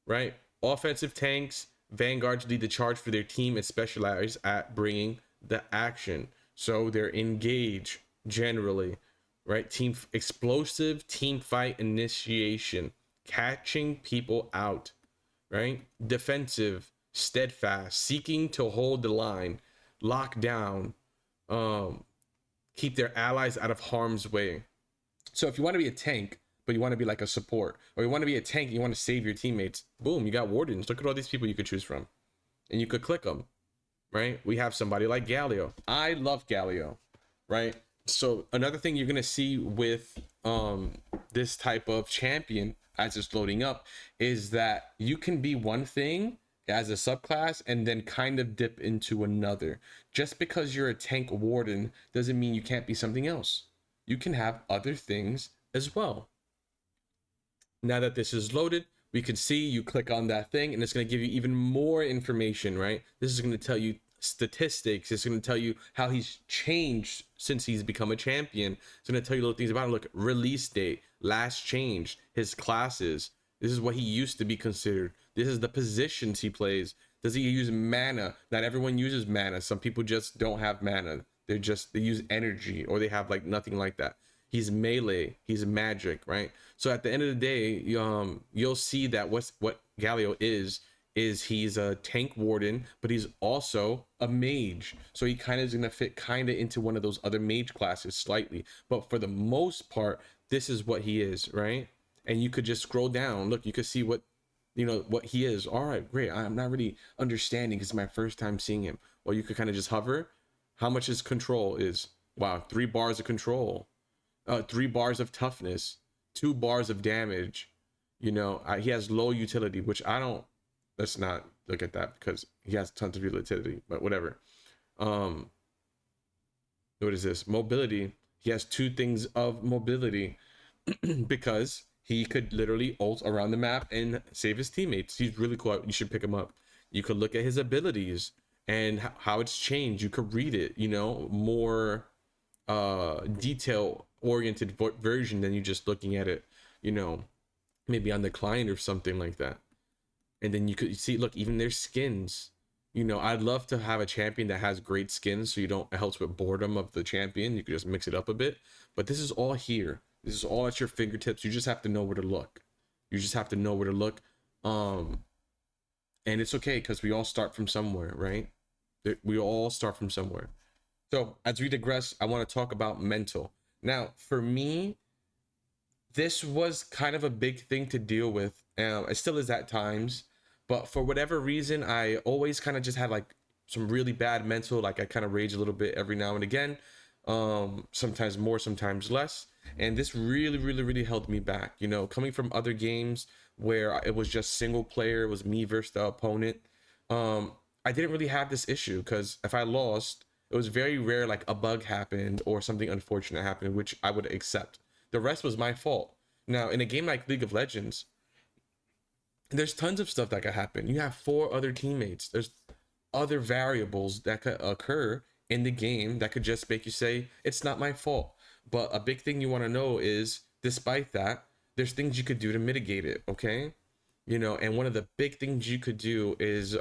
right? Offensive tanks, vanguards lead the charge for their team and specialize at bringing the action. So they're engaged generally, right? Team explosive, team fight initiation, catching people out, right? Defensive, steadfast, seeking to hold the line, lock down, keep their allies out of harm's way. So if you want to be a tank, but you want to be like a support, or you want to be a tank and you want to save your teammates, boom, you got wardens. Look at all these people you could choose from and you could click them, right? We have somebody like Galio. I love Galio, right? So another thing you're going to see with this type of champion as it's loading up is that you can be one thing as a subclass and then kind of dip into another. Just because you're a tank warden doesn't mean you can't be something else. You can have other things as well. Now that this is loaded, we can see you click on that thing and it's going to give you even more information, right? This is going to tell you statistics. It's going to tell you how he's changed since he's become a champion. It's going to tell you little things about him. Look, release date, last change, his classes. This is what he used to be considered. This is the positions he plays. Does he use mana? Not everyone uses mana. Some people just don't have mana. They use energy, or they have like nothing like that. He's melee, he's magic, right? So at the end of the day, you'll see that what Galio is he's a tank warden, but he's also a mage. So he kind of is gonna fit kind of into one of those other mage classes slightly. But for the most part, this is what he is, right? And you could just scroll down. Look, you could see what you know, what he is. All right, great. I'm not really understanding because it's my first time seeing him. Well, you could kind of just hover. How much his control is? Wow, 3 bars of control, 3 bars of toughness, 2 bars of damage. You know, he has low utility, which I don't. Let's not look at that because he has tons of utility. But whatever. Um, what is this? Mobility. He has 2 things of mobility because he could literally ult around the map and save his teammates. He's really cool. You should pick him up. You could look at his abilities and how it's changed. You could read it, you know, more detail oriented version than you just looking at it, you know, maybe on the client or something like that. And then you could see, look, even their skins. You know, I'd love to have a champion that has great skins, so you don't, it helps with boredom of the champion. You could just mix it up a bit. But this is all here. This is all at your fingertips. You just have to know where to look. You just have to know where to look. And it's okay because we all start from somewhere, right? We all start from somewhere. So as we digress, I want to talk about mental. Now, for me, this was kind of a big thing to deal with. It still is at times, but for whatever reason, I always kind of just had like some really bad mental. Like I kind of rage a little bit every now and again. Sometimes more, sometimes less. And this really held me back. You know, coming from other games where it was just single player, it was me versus the opponent. I didn't really have this issue because if I lost, it was very rare like a bug happened or something unfortunate happened, which I would accept. The rest was my fault. Now, in a game like League of Legends, there's tons of stuff that could happen. You have 4 other teammates. There's other variables that could occur in the game that could just make you say, it's not my fault. But a big thing you want to know is, despite that, there's things you could do to mitigate it, okay? You know, and one of the big things you could do is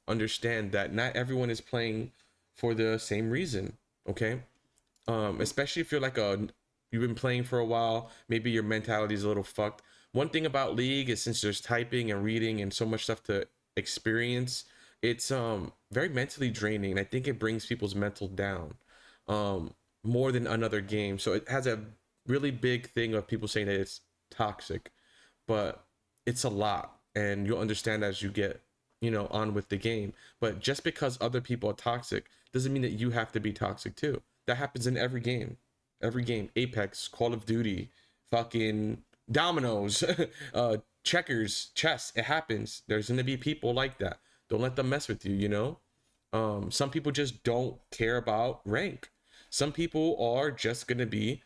understand that not everyone is playing for the same reason, okay? Especially if you're like you've been playing for a while, maybe your mentality is a little fucked. One thing about League is since there's typing and reading and so much stuff to experience, it's very mentally draining. And I think it brings people's mental down more than another game. So it has a really big thing of people saying that it's toxic, but it's a lot, and you'll understand as you get, you know, on with the game. But just because other people are toxic doesn't mean that you have to be toxic too. That happens in every game. Every game. Apex, Call of Duty, fucking dominoes, checkers, chess. It happens. There's gonna be people like that. Don't let them mess with you, you know? Some people just don't care about rank. Some people are just gonna be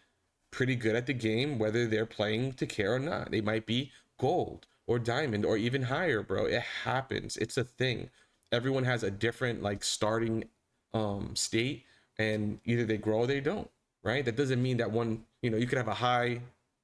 pretty good at the game, whether they're playing to care or not. They might be gold or diamond or even higher, bro. It happens. It's a thing. Everyone has a different like starting state, and either they grow or they don't, right? That doesn't mean that one, you know, you could have a high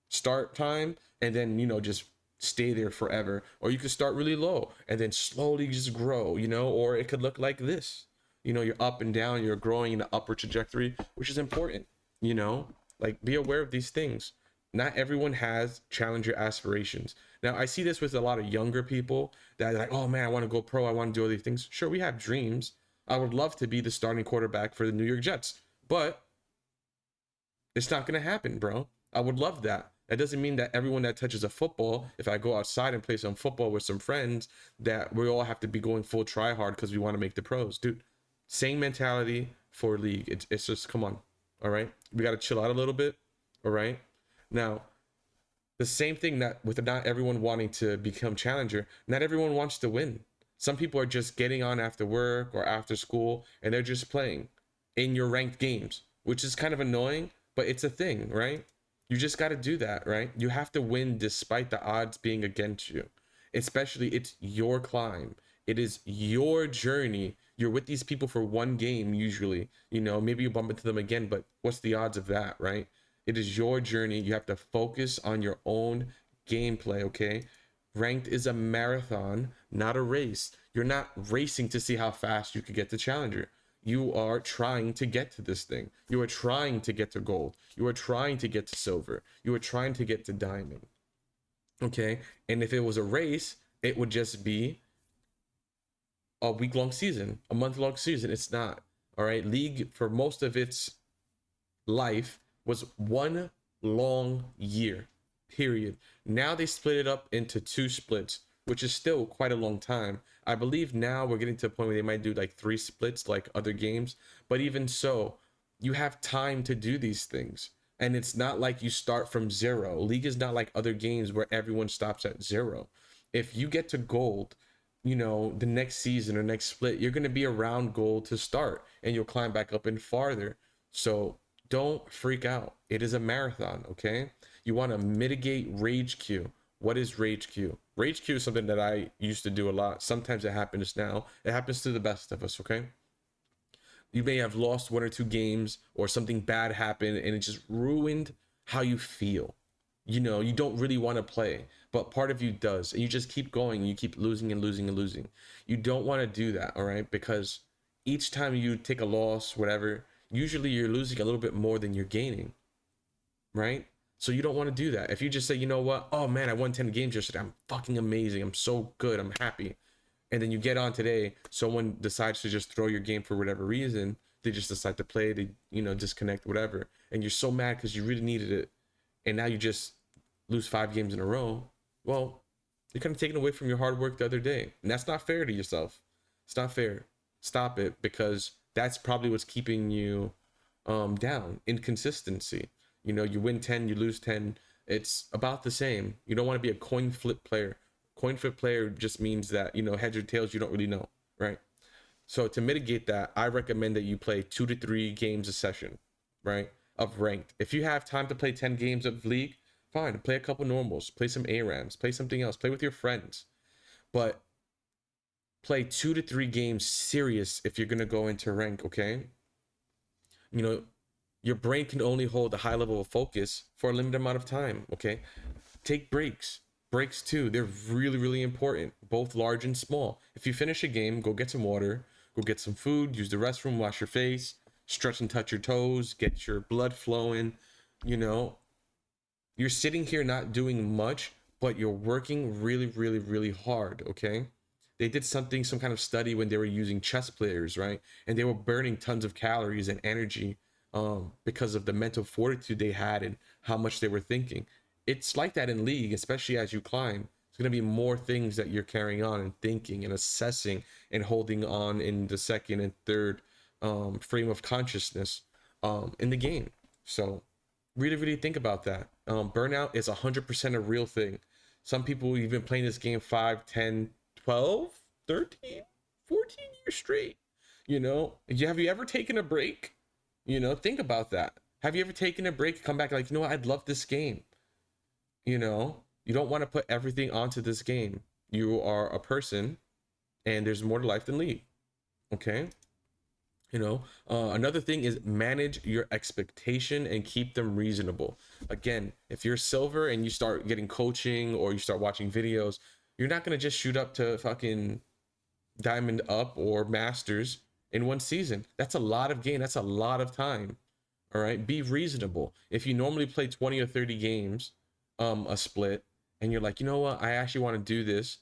start time and then, you know, just stay there forever, or you could start really low and then slowly just grow, you know, or it could look like this. You know, you're up and down, you're growing in the upward trajectory, which is important, you know? Like, be aware of these things. Not everyone has challenger aspirations. Now, I see this with a lot of younger people that are like, oh man, I want to go pro, I want to do all these things. Sure, we have dreams. I would love to be the starting quarterback for the New York Jets, but it's not going to happen, bro. I would love that. That doesn't mean that everyone that touches a football, if I go outside and play some football with some friends, that we all have to be going full try hard because we want to make the pros. Dude, same mentality for League. It's just, come on. All right. We got to chill out a little bit. All right. Now, the same thing that with not everyone wanting to become challenger, not everyone wants to win. Some people are just getting on after work or after school and they're just playing in your ranked games, which is kind of annoying, but it's a thing, right? You just got to do that, right? You have to win despite the odds being against you. Especially, it's your climb. It is your journey. You're with these people for one game usually. You know, maybe you bump into them again, but what's the odds of that, right? It is your journey. You have to focus on your own gameplay, okay? Ranked is a marathon, not a race. You're not racing to see how fast you could get to challenger. You are trying to get to this thing. You are trying to get to gold. You are trying to get to silver. You are trying to get to diamond. Okay? And if it was a race, it would just be a week-long season, a month-long season. It's not. All right? League, for most of its life, was one long year, period. Now they split it up into two splits. which is still quite a long time. I believe now we're getting to a point where they might do like 3 splits like other games, but even so, you have time to do these things. And it's not like you start from zero. League is not like other games where everyone stops at zero. If you get to gold, the next season or next split, you're going to be around gold to start and you'll climb back up and farther. So don't freak out. It is a marathon, okay? You want to mitigate rage queue. What is rage queue? Rage queue is something that I used to do a lot. Sometimes it happens now. It happens to the best of us, okay? You may have lost 1 or 2 games or something bad happened and it just ruined how you feel. You don't really want to play, but part of you does. And you just keep going and you keep losing and losing and losing. You don't want to do that, all right? Because each time you take a loss, whatever, usually you're losing a little bit more than you're gaining, right? So you don't want to do that. If you just say, you know what? Oh man, I won 10 games yesterday. I'm fucking amazing. I'm so good. I'm happy. And then you get on today, someone decides to just throw your game for whatever reason. They just decide to play, they, disconnect, whatever. And you're so mad because you really needed it. And now you just lose 5 games in a row. Well, you're kind of taking away from your hard work the other day. And that's not fair to yourself. It's not fair. Stop it, because that's probably what's keeping you down. Inconsistency. You win 10, you lose 10. It's about the same. You don't want to be a coin flip player. Coin flip player just means that, heads or tails, you don't really know, right? So to mitigate that, I recommend that you play 2 to 3 games a session, right? Of ranked. If you have time to play 10 games of league, fine. Play a couple normals, play some ARAMs, play something else, play with your friends. But play 2 to 3 games serious if you're gonna go into rank, okay? Your brain can only hold a high level of focus for a limited amount of time, okay? Take breaks. Breaks too, they're really, really important, both large and small. If you finish a game, go get some water, go get some food, use the restroom, wash your face, stretch and touch your toes, get your blood flowing. You know, you're sitting here not doing much, but you're working really, really, really hard, okay? They did some kind of study when they were using chess players, right? And they were burning tons of calories and energy because of the mental fortitude they had and how much they were thinking. It's like that in league, especially as you climb. It's going to be more things that you're carrying on and thinking and assessing and holding on in the second and third frame of consciousness in the game. So really, really think about that. Burnout is 100% a real thing. Some people, you've been playing this game 5, 10, 12, 13, 14 years straight. Have you ever taken a break? Think about that. Have you ever taken a break, come back like, I'd love this game? You don't want to put everything onto this game. You are a person and there's more to life than league. Okay. Another thing is manage your expectation and keep them reasonable. Again, if you're silver and you start getting coaching or you start watching videos, you're not going to just shoot up to fucking diamond up or masters in one season. That's a lot of game. That's a lot of time. All right. Be reasonable. If you normally play 20 or 30 games, a split, and you're like, you know what, I actually want to do this,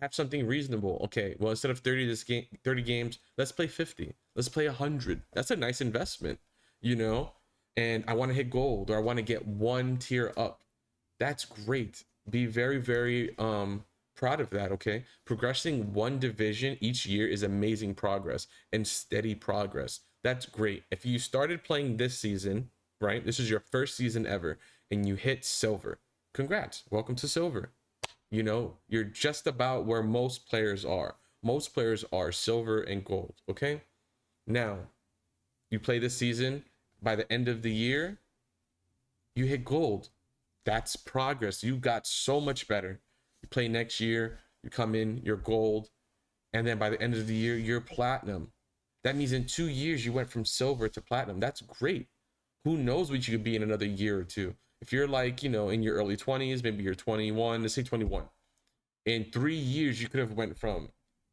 have something reasonable. Okay, well, instead of 30 games, let's play 50, let's play 100. That's a nice investment. And I want to hit gold, or I want to get 1 tier up. That's great. Be very, very proud of that. Okay, progressing 1 division each year is amazing progress and steady progress. That's great. If you started playing this season, right, this is your first season ever, and you hit silver, congrats, welcome to silver. You're just about where most players are. Most players are silver and gold. Okay, now you play this season, by the end of the year you hit gold. That's progress. You got so much better. You play next year, you come in, you're gold, and then by the end of the year you're platinum. That means in 2 years you went from silver to platinum. That's great. Who knows what you could be in another year or two? If you're like, in your early 20s, maybe you're 21, let's say 21. In 3 years, you could have went from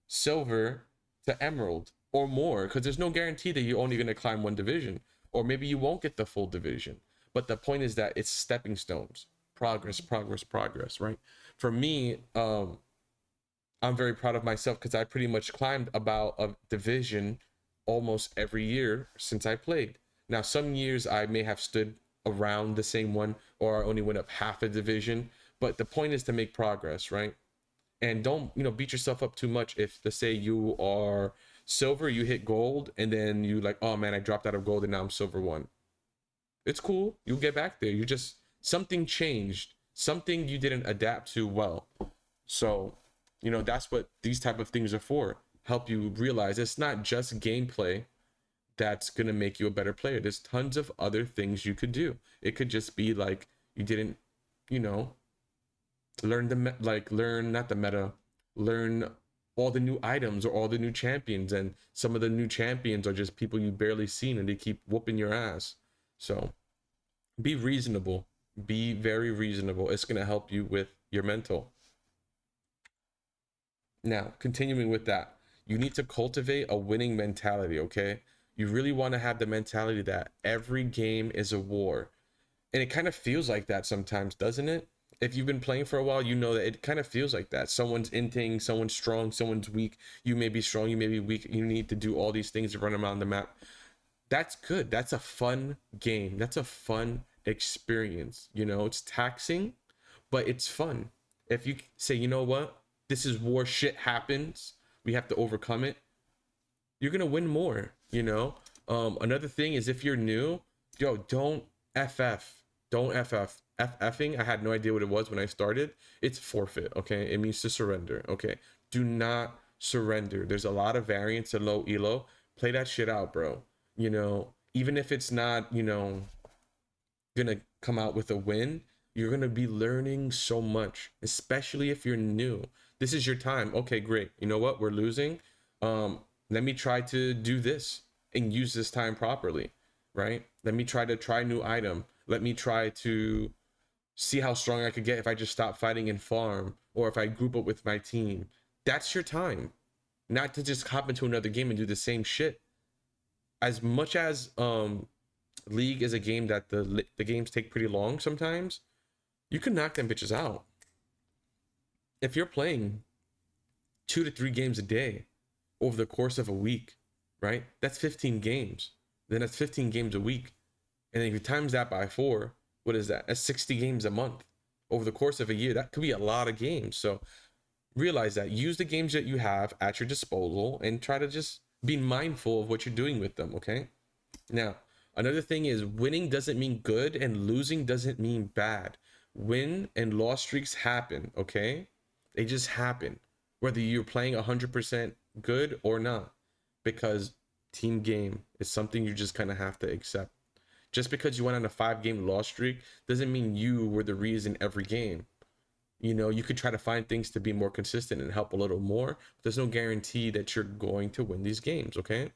silver to emerald or more, because there's no guarantee that you're only going to climb 1 division, or maybe you won't get the full division. But the point is that it's stepping stones, progress, progress, progress, right? For me, I'm very proud of myself because I pretty much climbed about a division almost every year since I played. Now, some years I may have stood around the same one, or I only went up half a division, but the point is to make progress, right? And don't, beat yourself up too much if, let's say, you are silver, you hit gold, and then you like, oh man, I dropped out of gold and now I'm silver one. It's cool. You'll get back there. You just, something changed, something you didn't adapt to well. So, that's what these type of things are for. Help you realize it's not just gameplay that's going to make you a better player. There's tons of other things you could do. It could just be like you didn't, you know, learn learn not the meta, learn all the new items or all the new champions, and some of the new champions are just people you barely seen and they keep whooping your ass. So be reasonable, be very reasonable. It's going to help you with your mental. Now, continuing with that, you need to cultivate a winning mentality, okay? You really want to have the mentality that every game is a war. And it kind of feels like that sometimes, doesn't it? If you've been playing for a while, you know that it kind of feels like that. Someone's inting, someone's strong, someone's weak. You may be strong, you may be weak. You need to do all these things to run around the map. That's good. That's a fun game. That's a fun experience. It's taxing, but it's fun. If you say, you know what, this is war, shit happens, we have to overcome it, you're gonna win more. Another thing is, if you're new, yo, don't ff don't ffing. I had no idea what it was when I started. It's forfeit. Okay, it means to surrender. Okay, do not surrender. There's a lot of variants in low elo. Play that shit out, bro. Even if it's not gonna come out with a win, you're gonna be learning so much, especially if you're new. This is your time. Okay, great. You know what, we're losing. Let me try to do this and use this time properly, right? Let me try new item. Let me try to see how strong I could get if I just stop fighting and farm, or if I group up with my team. That's your time, not to just hop into another game and do the same shit. As much as League is a game that the games take pretty long sometimes, you can knock them bitches out. If you're playing 2 to 3 games a day over the course of a week, right? That's 15 games. Then that's 15 games a week. And then if you times that by 4, what is that? That's 60 games a month over the course of a year. That could be a lot of games. So realize that. Use the games that you have at your disposal and try to just be mindful of what you're doing with them, okay? Now, another thing is, winning doesn't mean good and losing doesn't mean bad. Win and loss streaks happen, okay? They just happen, whether you're playing 100% good or not, because team game is something you just kind of have to accept. Just because you went on a 5-game loss streak doesn't mean you were the reason every game. You could try to find things to be more consistent and help a little more, but there's no guarantee that you're going to win these games, okay?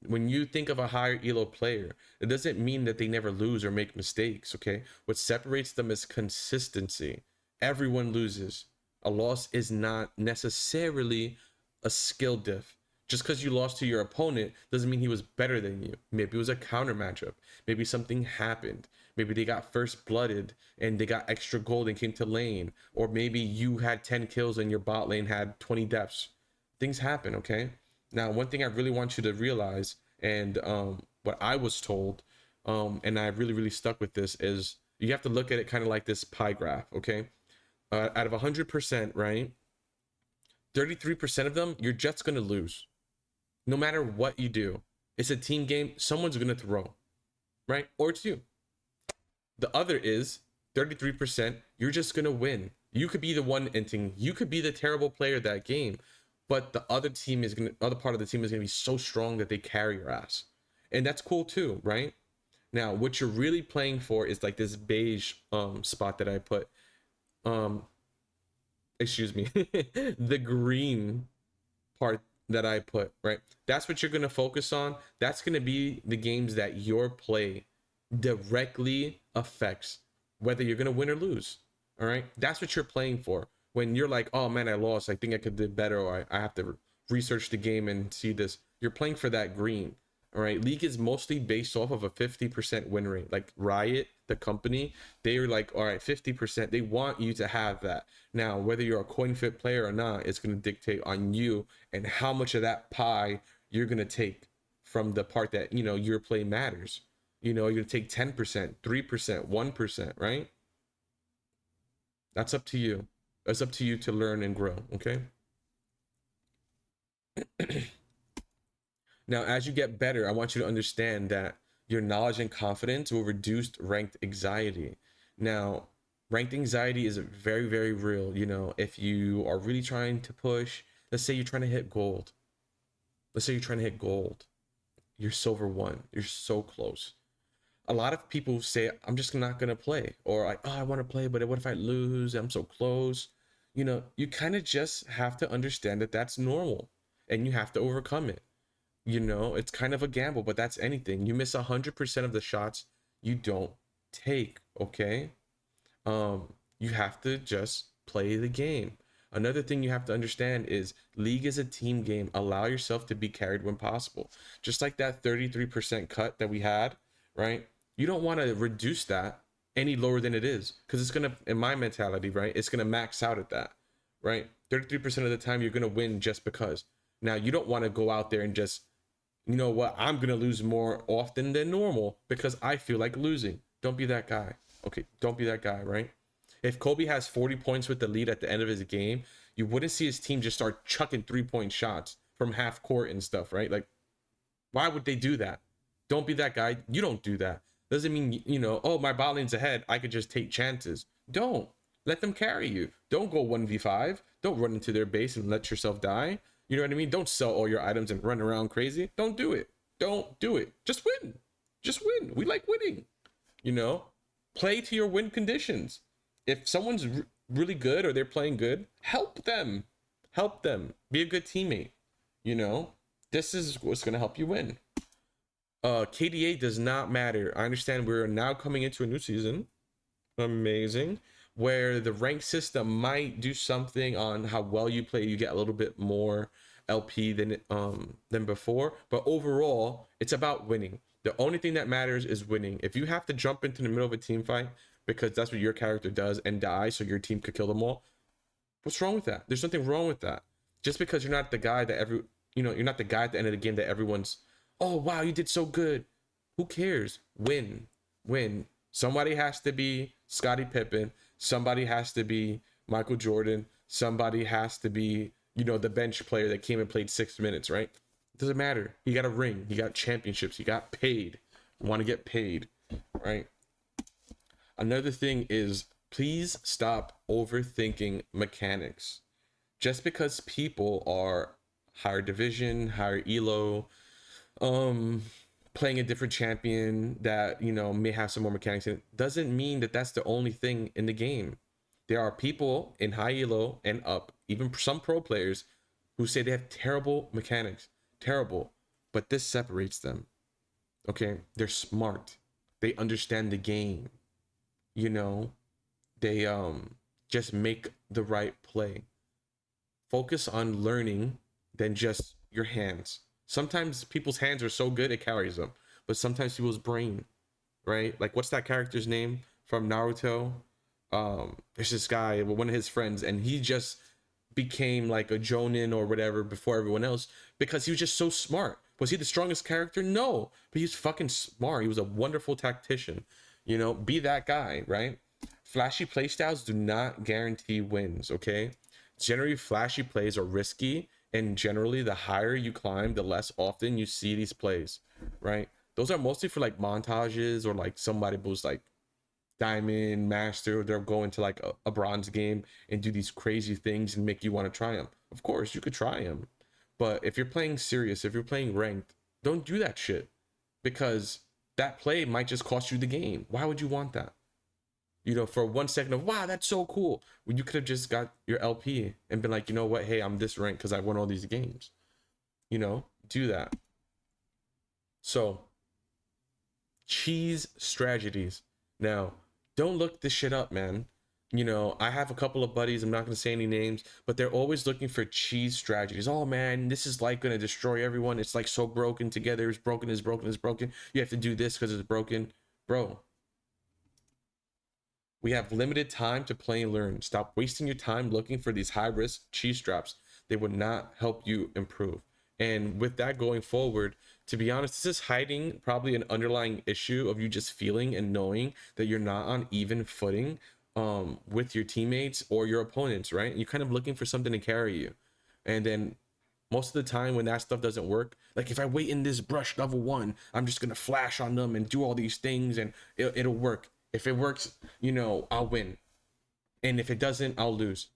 When you think of a higher elo player, it doesn't mean that they never lose or make mistakes, okay? What separates them is consistency. Everyone loses. A loss is not necessarily a skill diff. Just because you lost to your opponent doesn't mean he was better than you. Maybe it was a counter matchup. Maybe something happened. Maybe they got first blooded and they got extra gold and came to lane. Or maybe you had 10 kills and your bot lane had 20 deaths. Things happen, okay? Now, one thing I really want you to realize, and what I was told, and I really, really stuck with this, is you have to look at it kind of like this pie graph, okay? Out of 100%, right? 33% of them, you're just going to lose. No matter what you do. It's a team game. Someone's going to throw, right? Or it's you. The other is 33%, you're just going to win. You could be the one inting. You could be the terrible player that game. But the other part of the team is gonna be so strong that they carry your ass, and that's cool too, right? Now, what you're really playing for is like this beige spot that I put, excuse me, the green part that I put, right? That's what you're gonna focus on. That's gonna be the games that your play directly affects, whether you're gonna win or lose. All right, that's what you're playing for. When you're like, oh man, I lost, I think I could do better, or I have to research the game and see this, you're playing for that green. All right, League is mostly based off of a 50% win rate. Like Riot, the company, they are like, all right, 50%, they want you to have that. Now, whether you're a coin flip player or not, it's going to dictate on you and how much of that pie you're going to take from the part that your play matters. You're going to take 10%, 3%, 1%, right? That's up to you. It's up to you to learn and grow. Okay. Now, as you get better, I want you to understand that your knowledge and confidence will reduce ranked anxiety. Now, ranked anxiety is very, very real. You know, if you are really trying to push, let's say you're trying to hit gold. Let's say you're trying to hit gold. You're silver one. You're so close. A lot of people say, I'm just not going to play. Or like, oh, I want to play, but what if I lose? I'm so close. You know, you kind of just have to understand that that's normal and you have to overcome it. You know, it's kind of a gamble, but that's anything. You miss 100% of the shots you don't take, okay? You have to just play the game. Another thing you have to understand is league is a team game. Allow yourself to be carried when possible. Just like that 33% cut that we had, right? You don't want to reduce that any lower than it is, because it's gonna, in my mentality, right, it's gonna max out at that, right? 33% of the time you're gonna win just because. Now you don't want to go out there and just, you know what, I'm going to lose more often than normal because I feel like losing. Don't be that guy. Okay, don't be that guy, right? If Kobe has 40 points with the lead at the end of his game, you wouldn't see his team just start chucking 3-point shots from half court and stuff, right? Like, why would they do that? Don't be that guy. You don't do that. Doesn't mean, you know, oh, my bot lane's ahead, I could just take chances. Don't. Let them carry you. Don't go 1v5. Don't run into their base and let yourself die. You know what I mean? Don't sell all your items and run around crazy. Don't do it. Don't do it. Just win. Just win. We like winning. You know, play to your win conditions. If someone's really good or they're playing good, help them. Help them. Be a good teammate. You know, this is what's going to help you win. KDA does not matter. I understand we're now coming into a new season. Amazing. Where the rank system might do something on how well you play. You get a little bit more LP than before, but overall it's about winning. The only thing that matters is winning. If you have to jump into the middle of a team fight because that's what your character does and die so your team could kill them all, what's wrong with that? There's nothing wrong with that. Just because you're not the guy that you're not the guy at the end of the game that everyone's, oh wow, you did so good. Who cares? Win. Somebody has to be Scottie Pippen. Somebody has to be Michael Jordan. Somebody has to be, you know, the bench player that came and played 6 minutes, right? It doesn't matter. He got a ring. He got championships. He got paid. You want to get paid, right? Another thing is, please stop overthinking mechanics. Just because people are higher division, higher elo, playing a different champion that, you know, may have some more mechanics in it, doesn't mean that that's the only thing in the game. There are people in high elo and up, even some pro players, who say they have terrible mechanics. Terrible. But this separates them. Okay? They're smart. They understand the game. You know? They just make the right play. Focus on learning than just your hands. Sometimes people's hands are so good it carries them, but sometimes people's brain, right? Like, what's that character's name from Naruto? There's this guy, one of his friends, and he just became like a Jonin or whatever before everyone else because he was just so smart. Was he the strongest character? No, but he's fucking smart. He was a wonderful tactician. You know, be that guy, right? Flashy playstyles do not guarantee wins, okay? Generally, flashy plays are risky, and generally, the higher you climb, the less often you see these plays, right? Those are mostly for like montages or like somebody who's like diamond master, they'll go into like a bronze game and do these crazy things and make you want to try them. Of course you could try them, but if you're playing serious, if you're playing ranked, don't do that shit, because that play might just cost you the game. Why would you want that? You know, for 1 second of, wow, that's so cool, when you could have just got your LP and been like, you know what, hey, I'm this ranked because I won all these games. You know, do that. So cheese strategies. Now, don't look this shit up, man. You know, I have a couple of buddies, I'm not going to say any names, but they're always looking for cheese strategies. Oh man, this is like going to destroy everyone. It's like so broken together. It's broken, it's broken, it's broken. You have to do this because it's broken. Bro, we have limited time to play and learn. Stop wasting your time looking for these high risk cheese straps. They would not help you improve. And with that going forward, to be honest, this is hiding probably an underlying issue of you just feeling and knowing that you're not on even footing with your teammates or your opponents, right? You're kind of looking for something to carry you. And then most of the time when that stuff doesn't work, like if I wait in this brush level 1, I'm just gonna flash on them and do all these things and it'll work. If it works, I'll win. And if it doesn't, I'll lose.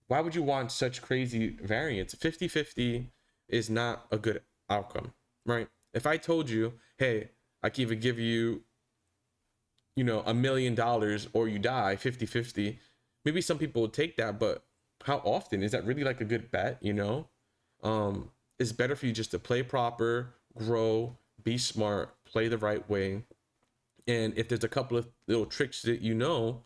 Why would you want such crazy variance? 50-50 is not a good outcome, right? If I told you, hey, I can either give you, $1 million or you die 50-50, maybe some people would take that, but how often is that really like a good bet? It's better for you just to play proper, grow, be smart, play the right way. And if there's a couple of little tricks that you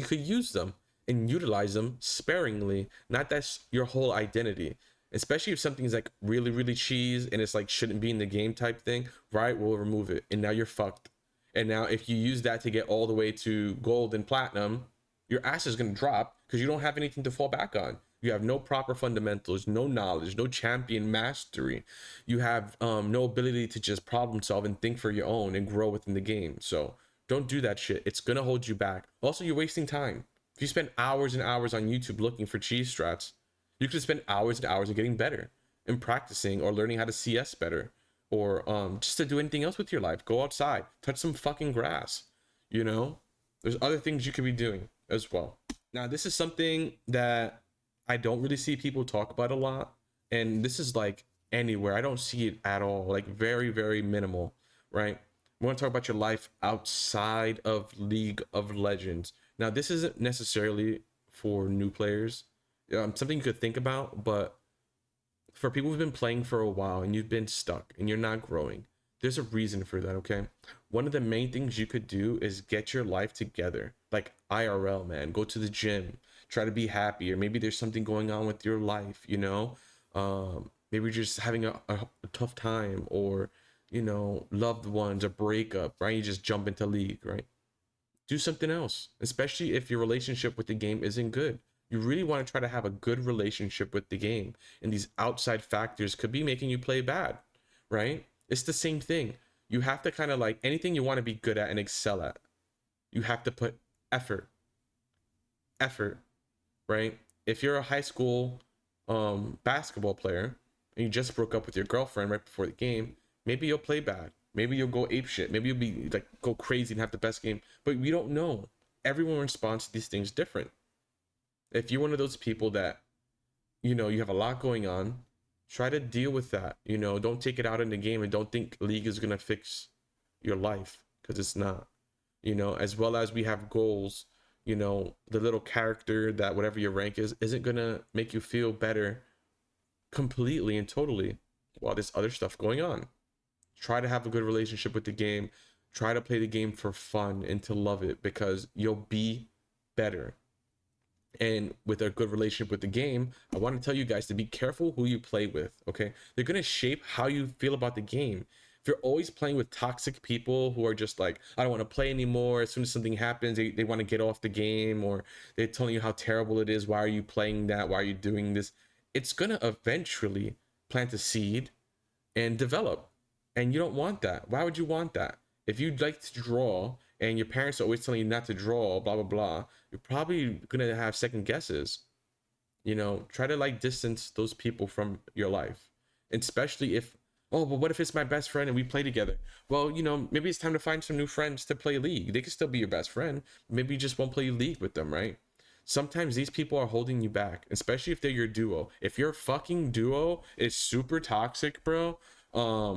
could use them and utilize them sparingly. Not that's your whole identity. Especially if something's like really, really cheese and it's like shouldn't be in the game type thing, right? We'll remove it. And now you're fucked. And now if you use that to get all the way to gold and platinum, your ass is gonna drop because you don't have anything to fall back on. You have no proper fundamentals, no knowledge, no champion mastery. You have no ability to just problem solve and think for your own and grow within the game. So don't do that shit. It's gonna hold you back. Also, you're wasting time. If you spend hours and hours on YouTube looking for cheese strats, you could spend hours and hours of getting better and practicing or learning how to CS better or just to do anything else with your life. Go outside, touch some fucking grass. There's other things you could be doing as well. Now, this is something that I don't really see people talk about a lot. And this is like anywhere. I don't see it at all. Like very, very minimal, right? We want to talk about your life outside of League of Legends. Now, this isn't necessarily for new players. Something you could think about, but for people who've been playing for a while and you've been stuck and you're not growing, there's a reason for that, okay? One of the main things you could do is get your life together, like IRL, man. Go to the gym, try to be happy, or maybe there's something going on with your life, maybe you're just having a tough time, or loved ones, a breakup, right? You just jump into League, right? Do something else, especially if your relationship with the game isn't good. You really want to try to have a good relationship with the game, and these outside factors could be making you play bad, right? It's the same thing. You have to kind of like anything you want to be good at and excel at, you have to put effort, effort, right? If you're a high school basketball player and you just broke up with your girlfriend right before the game, maybe you'll play bad. Maybe you'll go ape shit. Maybe you'll be like go crazy and have the best game. But we don't know. Everyone responds to these things different. If you're one of those people that you have a lot going on, try to deal with that. Don't take it out in the game and don't think League is gonna fix your life, because it's not. As well as we have goals, the little character that whatever your rank is isn't gonna make you feel better completely and totally while there's other stuff going on. Try to have a good relationship with the game. Try to play the game for fun and to love it, because you'll be better. And with a good relationship with the game, I want to tell you guys to be careful who you play with, okay? They're going to shape how you feel about the game. If you're always playing with toxic people who are just like, I don't want to play anymore, as soon as something happens, they want to get off the game, or they're telling you how terrible it is, why are you playing that, why are you doing this? It's going to eventually plant a seed and develop. And you don't want that. Why would you want that? If you'd like to draw and your parents are always telling you not to draw, blah, blah, blah, you're probably going to have second guesses. Try to like distance those people from your life. And especially if, oh, but what if it's my best friend and we play together? Well, maybe it's time to find some new friends to play League. They can still be your best friend. Maybe you just won't play League with them, right? Sometimes these people are holding you back, especially if they're your duo. If your fucking duo is super toxic, bro,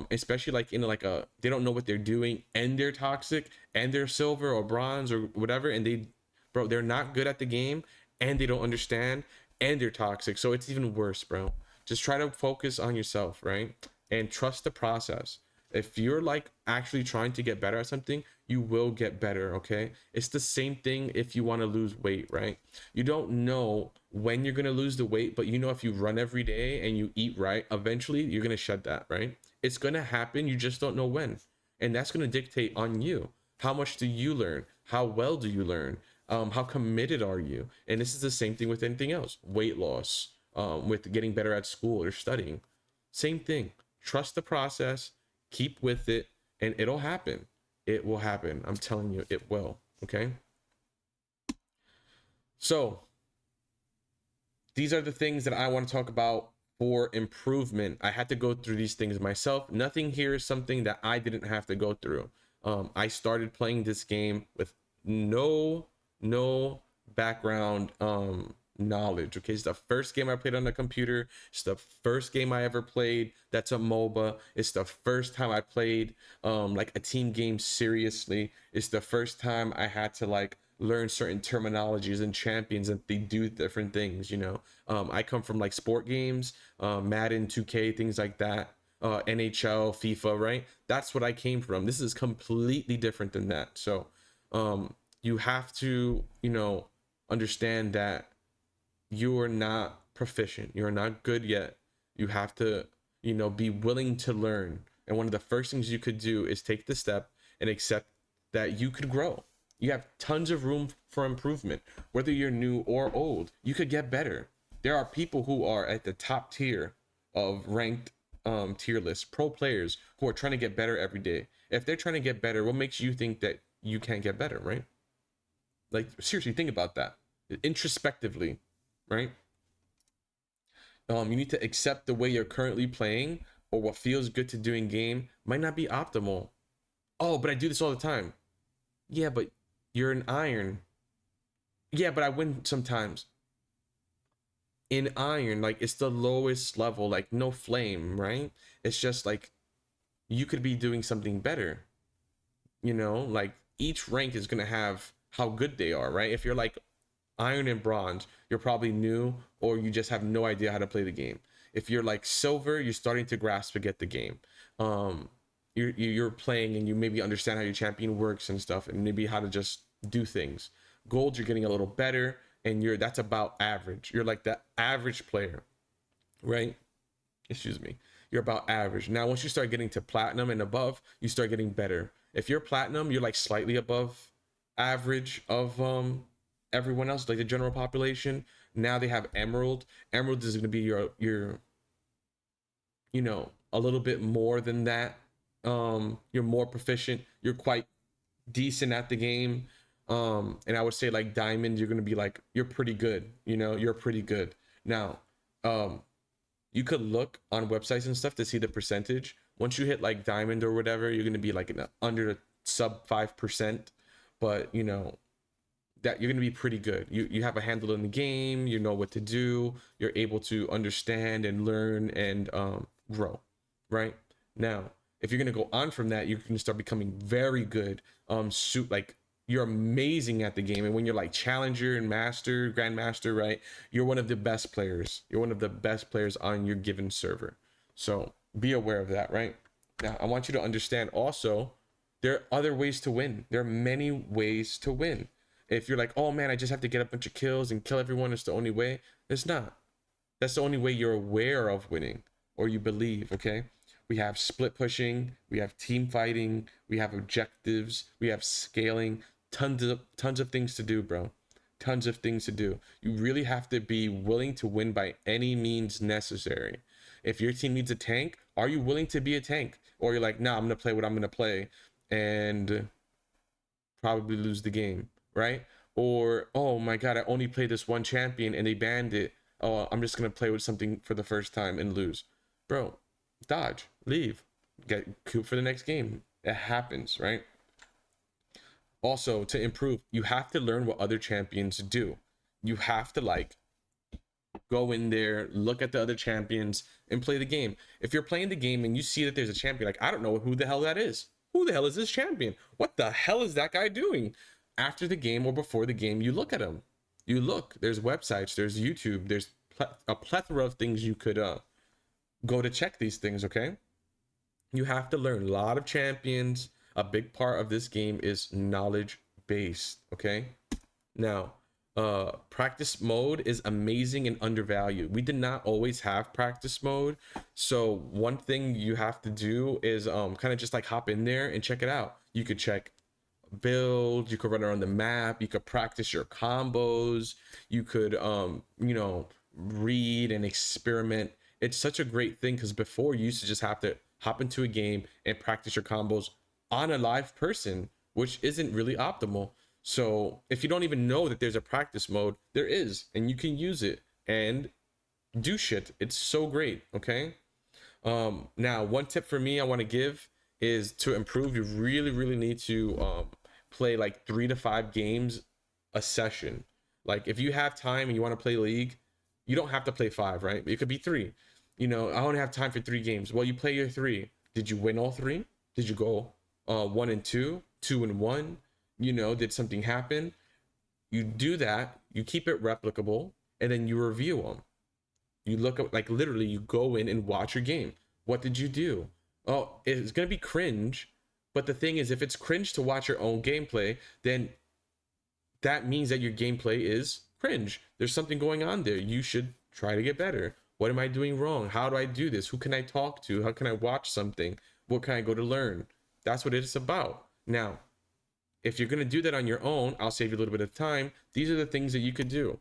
especially like in like they don't know what they're doing and they're toxic and they're silver or bronze or whatever, and they're not good at the game and they don't understand and they're toxic, so it's even worse, bro. Just try to focus on yourself, right? And trust the process. If you're like actually trying to get better at something, you will get better, okay? It's the same thing if you want to lose weight, right? You don't know when you're going to lose the weight, but if you run every day and you eat right, eventually you're going to shed that, right? It's going to happen, you just don't know when. And that's going to dictate on you. How much do you learn? How well do you learn? How committed are you? And this is the same thing with anything else. Weight loss, with getting better at school or studying. Same thing. Trust the process, keep with it, and it'll happen. It will happen. I'm telling you, it will. Okay. So these are the things that I want to talk about for improvement. I had to go through these things myself. Nothing here is something that I didn't have to go through. I started playing this game with no background knowledge. Okay, it's the first game I played on the computer. It's the first game I ever played that's a MOBA. It's the first time I played like a team game seriously. It's the first time I had to like learn certain terminologies and champions and they do different things, you know. I come from like sport games, Madden, 2K, things like that, NHL, FIFA, right? That's what I came from. This is completely different than that. So you have to, you know, understand that you are not proficient, you're not good yet. You have to, you know, be willing to learn. And one of the first things you could do is take the step and accept that you could grow. You have tons of room for improvement. Whether you're new or old, you could get better. There are people who are at the top tier of ranked tier lists, pro players who are trying to get better every day. If they're trying to get better, what makes you think that you can't get better, right? Like seriously, think about that introspectively, right? You need to accept the way you're currently playing or what feels good to do in game might not be optimal. Oh, but I do this all the time. Yeah, but you're an iron. Yeah, but I win sometimes. In iron, like it's the lowest level, like no flame, right? It's just like you could be doing something better, you know? Like each rank is gonna have how good they are, right? If you're like iron and bronze, you're probably new or you just have no idea how to play the game. If you're like silver, you're starting to grasp and get the game. You're playing and you maybe understand how your champion works and stuff and maybe how to just do things. Gold, you're getting a little better and that's about average. You're like the average player, right? Excuse me. You're about average. Now once you start getting to platinum and above, you start getting better. If you're platinum, you're like slightly above average of everyone else, like the general population. Now they have emerald. Emerald is going to be your you know, a little bit more than that. You're more proficient, you're quite decent at the game. And I would say like diamond, you're going to be like you're pretty good, you know, you're pretty good. Now you could look on websites and stuff to see the percentage. Once you hit like diamond or whatever, you're going to be like under sub 5%. But you know that you're going to be pretty good. You have a handle in the game, you know what to do, you're able to understand and learn and grow, right? Now if you're going to go on from that, you can start becoming very good. Suit like you're amazing at the game, and when you're like challenger and master, grandmaster, right, you're one of the best players. You're one of the best players on your given server. So be aware of that, right? Now I want you to understand also there are other ways to win. There are many ways to win. If you're like, oh man, I just have to get a bunch of kills and kill everyone, it's the only way. It's not. That's the only way you're aware of winning or you believe. Okay, we have split pushing, we have team fighting, we have objectives, we have scaling. Tons of things to do, bro. Tons of things to do. You really have to be willing to win by any means necessary. If your team needs a tank, are you willing to be a tank? Or you're like, nah, I'm gonna play what I'm gonna play and probably lose the game, right? Or oh my god, I only played this one champion and they banned it. Oh, I'm just gonna play with something for the first time and lose. Bro, dodge, leave, get coop for the next game. It happens, right? Also, to improve, you have to learn what other champions do. You have to like go in there, look at the other champions, and play the game. If you're playing the game and you see that there's a champion, like I don't know who the hell that is. Who the hell is this champion? What the hell is that guy doing? After the game or before the game, you look at him. You look. There's websites. There's YouTube. There's a plethora of things you could go to check these things. Okay. You have to learn a lot of champions. A big part of this game is knowledge based. Okay. Now, practice mode is amazing and undervalued. We did not always have practice mode. So one thing you have to do is kind of just like hop in there and check it out. You could check build, you could run around the map, you could practice your combos, you could you know, read and experiment. It's such a great thing because before you used to just have to hop into a game and practice your combos on a live person, which isn't really optimal. So if you don't even know that there's a practice mode, there is, and you can use it and do shit. It's so great. Okay. Now one tip for me I want to give is to improve. You really need to play like 3 to 5 games a session. Like if you have time and you want to play League, you don't have to play 5, right? It could be 3. You know, I only have time for 3 games. Well, you play your 3. Did you win all 3? Did you go 1 and 2, 2 and 1? You know, did something happen? You do that. You keep it replicable, and then you review them. You look up, like literally, you go in and watch your game. What did you do? Oh, it's gonna be cringe, but the thing is, if it's cringe to watch your own gameplay, then that means that your gameplay is cringe. There's something going on there. You should try to get better. What am I doing wrong? How do I do this? Who can I talk to? How can I watch something? What can I go to learn? That's what it's about. Now, if you're going to do that on your own, I'll save you a little bit of time. These are the things that you could do,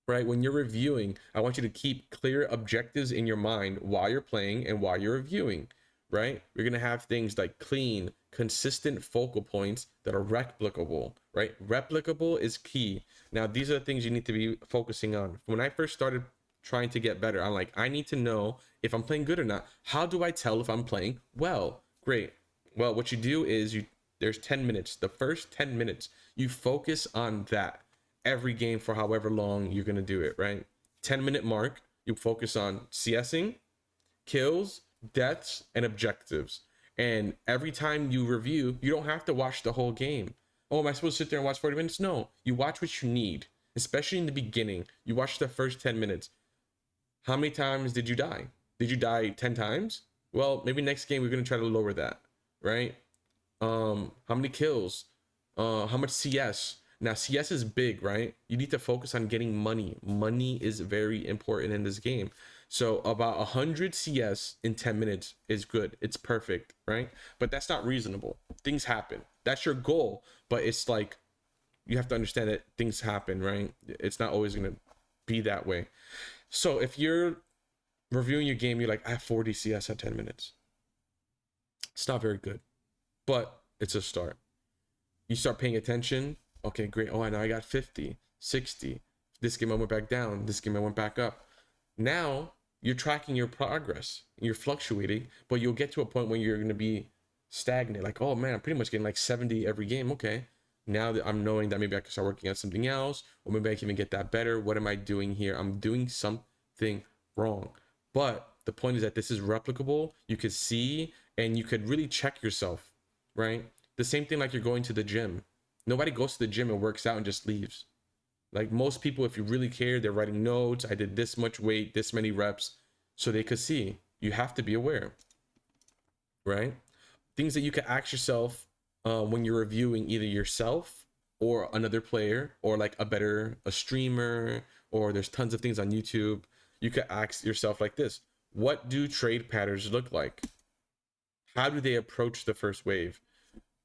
right? When you're reviewing, I want you to keep clear objectives in your mind while you're playing and while you're reviewing, right? We're going to have things like clean, consistent focal points that are replicable, right? Replicable is key. Now, these are the things you need to be focusing on. When I first started trying to get better, I'm like, I need to know if I'm playing good or not. How do I tell if I'm playing well? Great. Well, what you do is there's 10 minutes. The first 10 minutes, you focus on that every game for however long you're going to do it, right? 10-minute mark, you focus on CSing, kills, deaths, and objectives. And every time you review, you don't have to watch the whole game. Oh, am I supposed to sit there and watch 40 minutes? No, you watch what you need, especially in the beginning. You watch the first 10 minutes. How many times did you die? Did you die 10 times? Well, maybe next game we're going to try to lower that, right? How many kills? How much CS? Now, CS is big, right? You need to focus on getting money. Money is very important in this game. So about 100 CS in 10 minutes is good. It's perfect, right? But that's not reasonable. Things happen. That's your goal. But it's like, you have to understand that things happen, right? It's not always going to be that way. So if you're reviewing your game, you're like, I have 40 CS at 10 minutes. It's not very good, but it's a start. You start paying attention. Okay, great. Oh, I know I got 50, 60. This game I went back down. This game I went back up. Now you're tracking your progress. You're fluctuating, but you'll get to a point where you're going to be stagnant. Like, oh man, I'm pretty much getting like 70 every game. Okay. Now that I'm knowing that maybe I can start working on something else, or maybe I can even get that better. What am I doing here? I'm doing something wrong. But the point is that this is replicable. You could see and you could really check yourself, right? The same thing like you're going to the gym. Nobody goes to the gym and works out and just leaves. Like most people, if you really care, they're writing notes. I did this much weight, this many reps, so they could see. You have to be aware, right? Things that you can ask yourself when you're reviewing either yourself or another player or like a streamer, or there's tons of things on YouTube. You could ask yourself like this: what do trade patterns look like? How do they approach the first wave?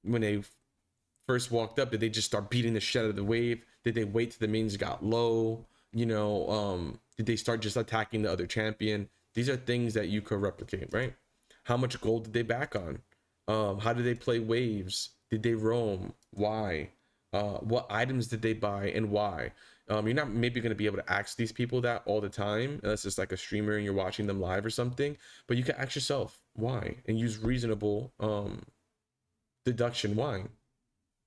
When they first walked up, did they just start beating the shit out of the wave? Did they wait till the minions got low? You know, did they start just attacking the other champion? These are things that you could replicate, right? How much gold did they back on? How did they play waves? Did they roam? Why? What items did they buy and why? You're not maybe going to be able to ask these people that all the time, unless it's like a streamer and you're watching them live or something. But you can ask yourself why and use reasonable deduction why.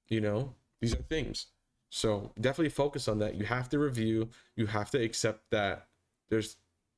You know, these are things. So definitely focus on that. You have to review. You have to accept that there's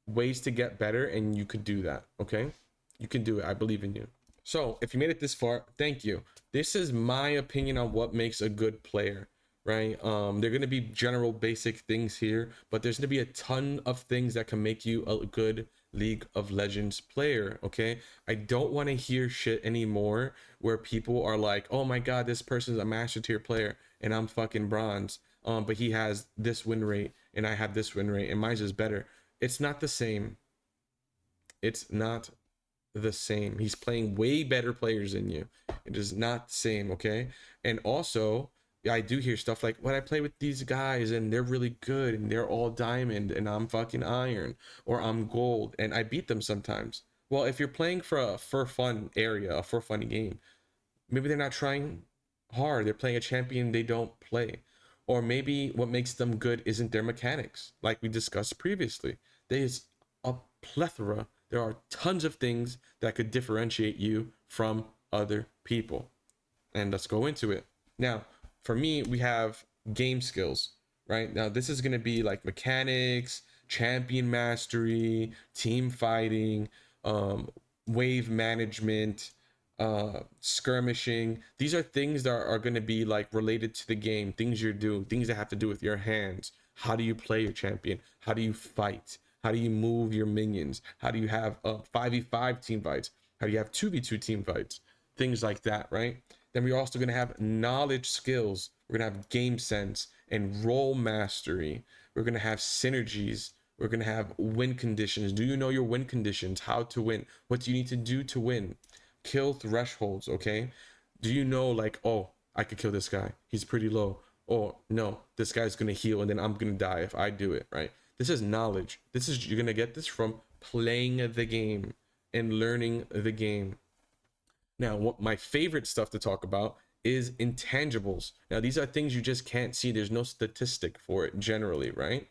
ways to get better, and you could do that. Okay, you can do it. I believe in you. So if you made it this far, thank you. This is my opinion on what makes a good player, right? They're going to be general basic things here, but there's going to be a ton of things that can make you a good League of Legends player. Okay, I don't want to hear shit anymore where people are like, oh my god, this person's a master tier player and I'm fucking bronze, but he has this win rate and I have this win rate and mine's is better. It's not the same. It's not the same. He's playing way better players than you. It is not the same. Okay, and also I do hear stuff like, when I play with these guys and they're really good and they're all diamond and I'm fucking iron, or I'm gold and I beat them sometimes. Well, if you're playing for a for fun area, a for fun game, maybe they're not trying hard. They're playing a champion they don't play. Or maybe what makes them good isn't their mechanics, like we discussed previously. There's a plethora. There are tons of things that could differentiate you from other people. And let's go into it. Now, for me, we have game skills, right? Now, this is going to be like mechanics, champion mastery, team fighting, um, wave management, skirmishing. These are things that are going to be like related to the game, things you're doing, things that have to do with your hands. How do you play your champion? How do you fight? How do you move your minions? How do you have 5v5 team fights? How do you have 2v2 team fights? Things like that, right? Then we're also going to have knowledge skills. We're going to have game sense and role mastery. We're going to have synergies. We're going to have win conditions. Do you know your win conditions? How to win? What do you need to do to win? Kill thresholds, okay? Do you know, like, oh, I could kill this guy. He's pretty low. Oh, no, this guy's going to heal and then I'm going to die if I do it, right? This is knowledge. You're going to get this from playing the game and learning the game. Now, what my favorite stuff to talk about is intangibles. Now, these are things you just can't see. There's no statistic for it generally, right?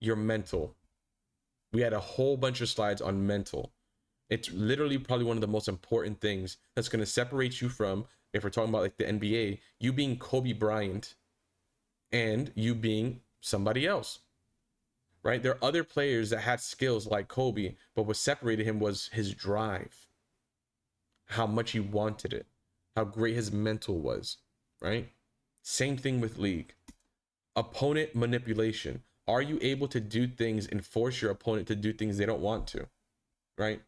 Your mental. We had a whole bunch of slides on mental. It's literally probably one of the most important things that's going to separate you from, if we're talking about like the NBA, you being Kobe Bryant and you being somebody else, right? There are other players that had skills like Kobe, but what separated him was his drive, how much he wanted it, how great his mental was, right? Same thing with League. Opponent manipulation. Are you able to do things and force your opponent to do things they don't want to, right?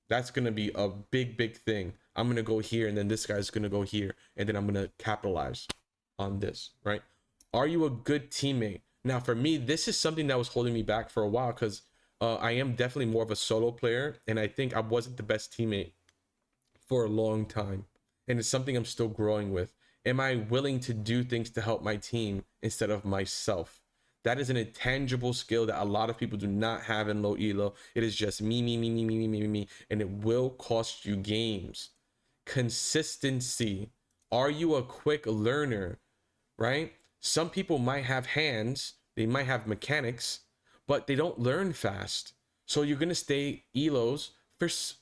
That's going to be a big thing. I'm going to go here and then this guy's going to go here and then I'm going to capitalize on this, right? Are you a good teammate? Now, for me, this is something that was holding me back for a while because I am definitely more of a solo player and I think I wasn't the best teammate for a long time. And it's something I'm still growing with. Am I willing to do things to help my team instead of myself? That is an intangible skill that a lot of people do not have in low elo. It is just me, and it will cost you games. Consistency. Are you a quick learner, right? Some people might have hands, they might have mechanics, but they don't learn fast. So you're going to stay elos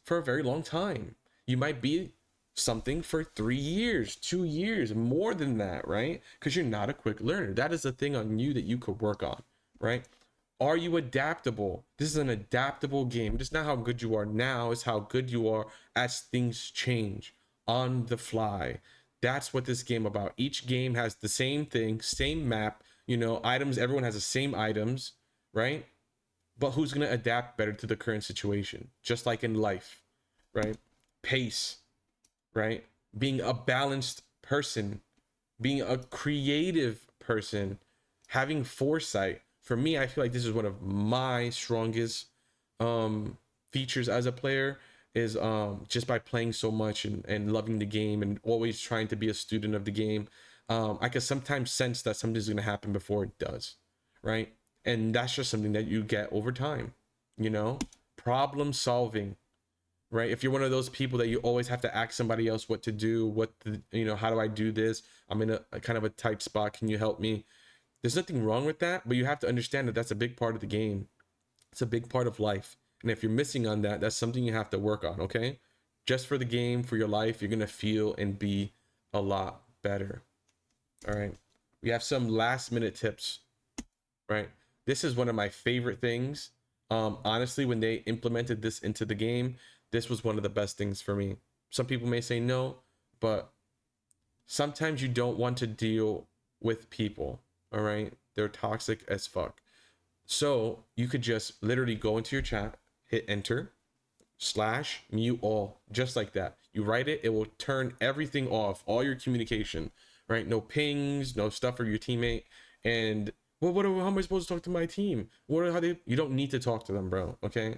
for a very long time. You might be something for 3 years, 2 years, more than that, right? Because you're not a quick learner. That is a thing on you that you could work on, right? Are you adaptable? This is an adaptable game. It's not how good you are now, it's how good you are as things change on the fly. That's what this game about. Each game has the same thing, same map, you know, items, everyone has the same items, right? But who's going to adapt better to the current situation? Just like in life, right? Pace, right? Being a balanced person, being a creative person, having foresight. For me, I feel like this is one of my strongest features as a player is just by playing so much and loving the game and always trying to be a student of the game. I can sometimes sense that something's going to happen before it does, right? And that's just something that you get over time, you know? Problem solving, right? If you're one of those people that you always have to ask somebody else what to do, how do I do this? I'm in a kind of a tight spot. Can you help me? There's nothing wrong with that, but you have to understand that that's a big part of the game. It's a big part of life. And if you're missing on that, that's something you have to work on, okay? Just for the game, for your life, you're going to feel and be a lot better. All right. We have some last minute tips, right? This is one of my favorite things. Honestly, when they implemented this into the game, this was one of the best things for me. Some people may say no, but sometimes you don't want to deal with people, all right? They're toxic as fuck. So you could just literally go into your chat, hit enter, /mute all, just like that. You write it, it will turn everything off, all your communication, right? No pings, no stuff for your teammate. And well, how am I supposed to talk to my team? You don't need to talk to them, bro, okay?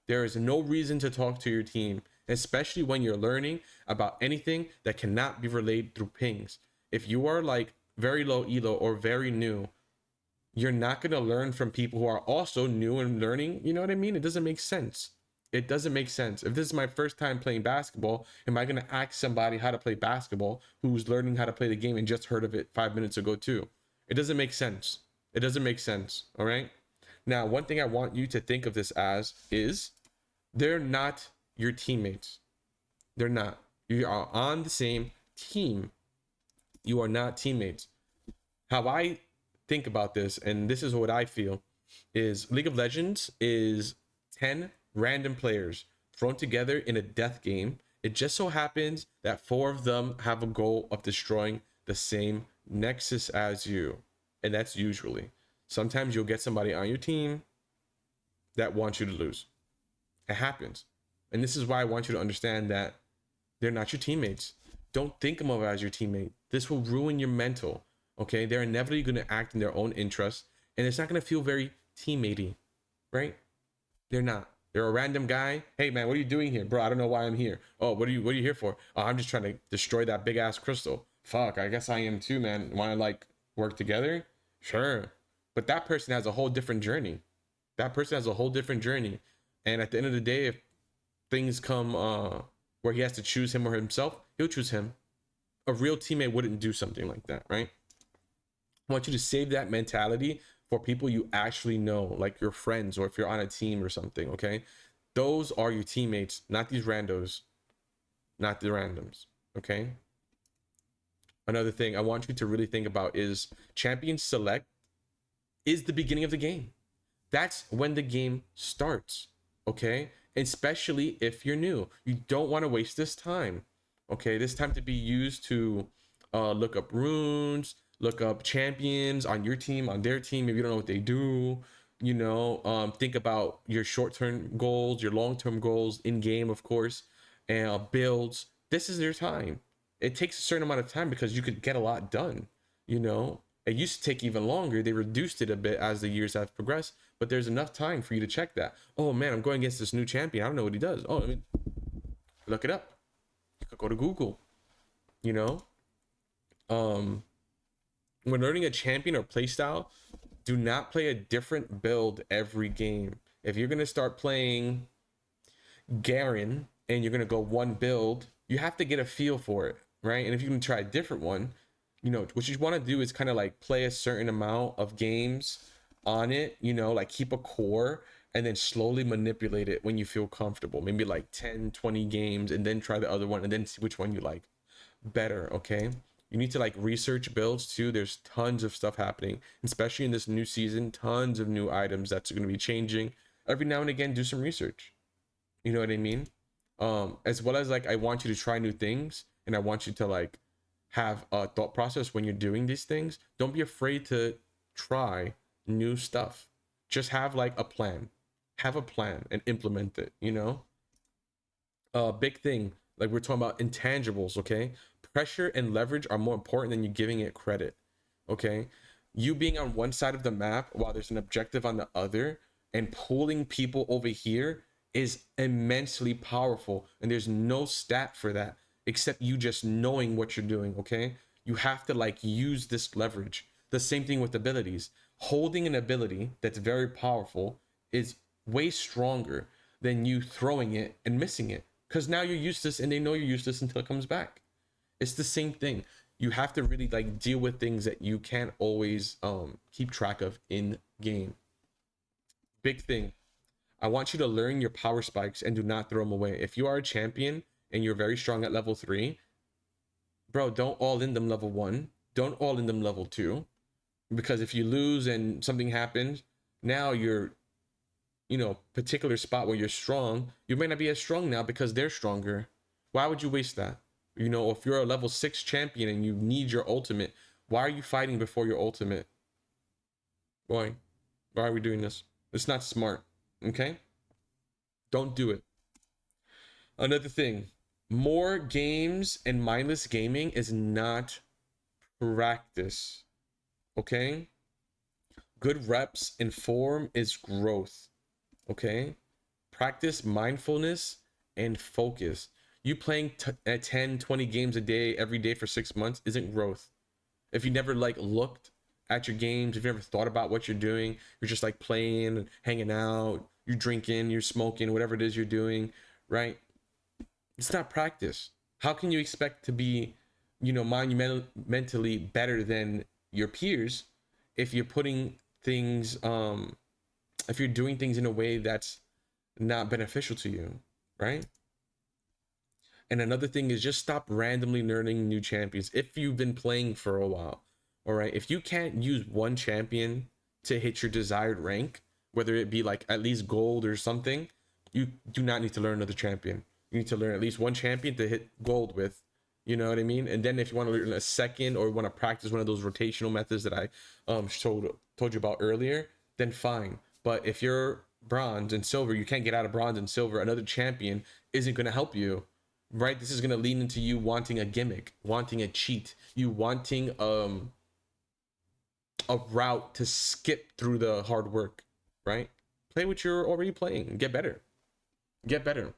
There is no reason to talk to your team, especially when you're learning about anything that cannot be relayed through pings. If you are like very low elo or very new, you're not going to learn from people who are also new and learning. You know what I mean? It doesn't make sense. It doesn't make sense. If this is my first time playing basketball, am I going to ask somebody how to play basketball who's learning how to play the game and just heard of it 5 minutes ago too? It doesn't make sense. It doesn't make sense. All right. Now, one thing I want you to think of this as is they're not your teammates. They're not. You are on the same team. You are not teammates. How I think about this, and this is what I feel, is League of Legends is 10 random players thrown together in a death game. It just so happens that 4 of them have a goal of destroying the same nexus as you. And that's usually. Sometimes you'll get somebody on your team that wants you to lose. It happens. And this is why I want you to understand that they're not your teammates. Don't think of them as your teammate. This will ruin your mental. Okay? They're inevitably going to act in their own interest, and it's not going to feel very teammatey, right? They're not. They're a random guy. Hey man, what are you doing here, bro? I don't know why I'm here. Oh, what are you here for? Oh, I'm just trying to destroy that big ass crystal. Fuck, I guess I am too, man. Want to like work together? Sure. But that person has a whole different journey. That person has a whole different journey. And at the end of the day, if things come where he has to choose him or himself, he'll choose him. A real teammate wouldn't do something like that, right? I want you to save that mentality for people you actually know, like your friends, or if you're on a team or something, okay? Those are your teammates, not these randos, not the randoms, okay? Another thing I want you to really think about is champion select is the beginning of the game. That's when the game starts, okay? Especially if you're new. You don't want to waste this time, okay? This time to be used to look up runes, look up champions on your team, on their team, if you don't know what they do, you know, think about your short-term goals, your long-term goals in game, of course, and builds. This is your time. It takes a certain amount of time because you could get a lot done, you know. It used to take even longer. They reduced it a bit as the years have progressed, but there's enough time for you to check that. Oh man, I'm going against this new champion. I don't know what he does. Oh, I mean, look it up. You could go to Google, you know. When learning a champion or playstyle, do not play a different build every game. If you're gonna start playing Garen and you're gonna go one build, you have to get a feel for it, right? And if you can try a different one, you know, what you want to do is kind of like play a certain amount of games on it, you know, like keep a core and then slowly manipulate it when you feel comfortable. Maybe like 10, 20 games and then try the other one and then see which one you like better, okay? You need to like research builds too. There's tons of stuff happening, especially in this new season, tons of new items that's going to be changing. Every now and again, do some research. You know what I mean? As well as like I want you to try new things, and I want you to like have a thought process when you're doing these things. Don't be afraid to try new stuff. Just have like a plan. Have a plan and implement it, you know? Big thing, like we're talking about intangibles, okay? Pressure and leverage are more important than you giving it credit, okay? You being on one side of the map while there's an objective on the other and pulling people over here is immensely powerful, and there's no stat for that except you just knowing what you're doing, okay? You have to like use this leverage. The same thing with abilities. Holding an ability that's very powerful is way stronger than you throwing it and missing it, because now you're useless and they know you're useless until it comes back. It's the same thing. You have to really like deal with things that you can't always keep track of in game. Big thing, I want you to learn your power spikes and do not throw them away. If you are a champion and you're very strong at level 3, bro, don't all in them level 1. Don't all in them level 2. Because if you lose and something happens, now you're, you know, particular spot where you're strong, you may not be as strong now because they're stronger. Why would you waste that? You know, if you're a level 6 champion and you need your ultimate, why are you fighting before your ultimate? Why? Why are we doing this? It's not smart, okay? Don't do it. Another thing, more games and mindless gaming is not practice, okay? Good reps and form is growth, okay? Practice mindfulness and focus. You playing 10, 20 games a day, every day for 6 months isn't growth. If you never like looked at your games, if you never thought about what you're doing, you're just like playing and hanging out, you're drinking, you're smoking, whatever it is you're doing, right? It's not practice. How can you expect to be, monumentally better than your peers if you're putting things, if you're doing things in a way that's not beneficial to you, right? And another thing is just stop randomly learning new champions. If you've been playing for a while, all right, if you can't use one champion to hit your desired rank, whether it be like at least gold or something, you do not need to learn another champion. You need to learn at least one champion to hit gold with. You know what I mean? And then if you want to learn a second or want to practice one of those rotational methods that I told you about earlier, then fine. But if you're bronze and silver, you can't get out of bronze and silver. Another champion isn't going to help you, right? This is going to lean into you wanting a gimmick, wanting a cheat, you wanting a route to skip through the hard work, right? Play what you're already playing. Get better. Get better.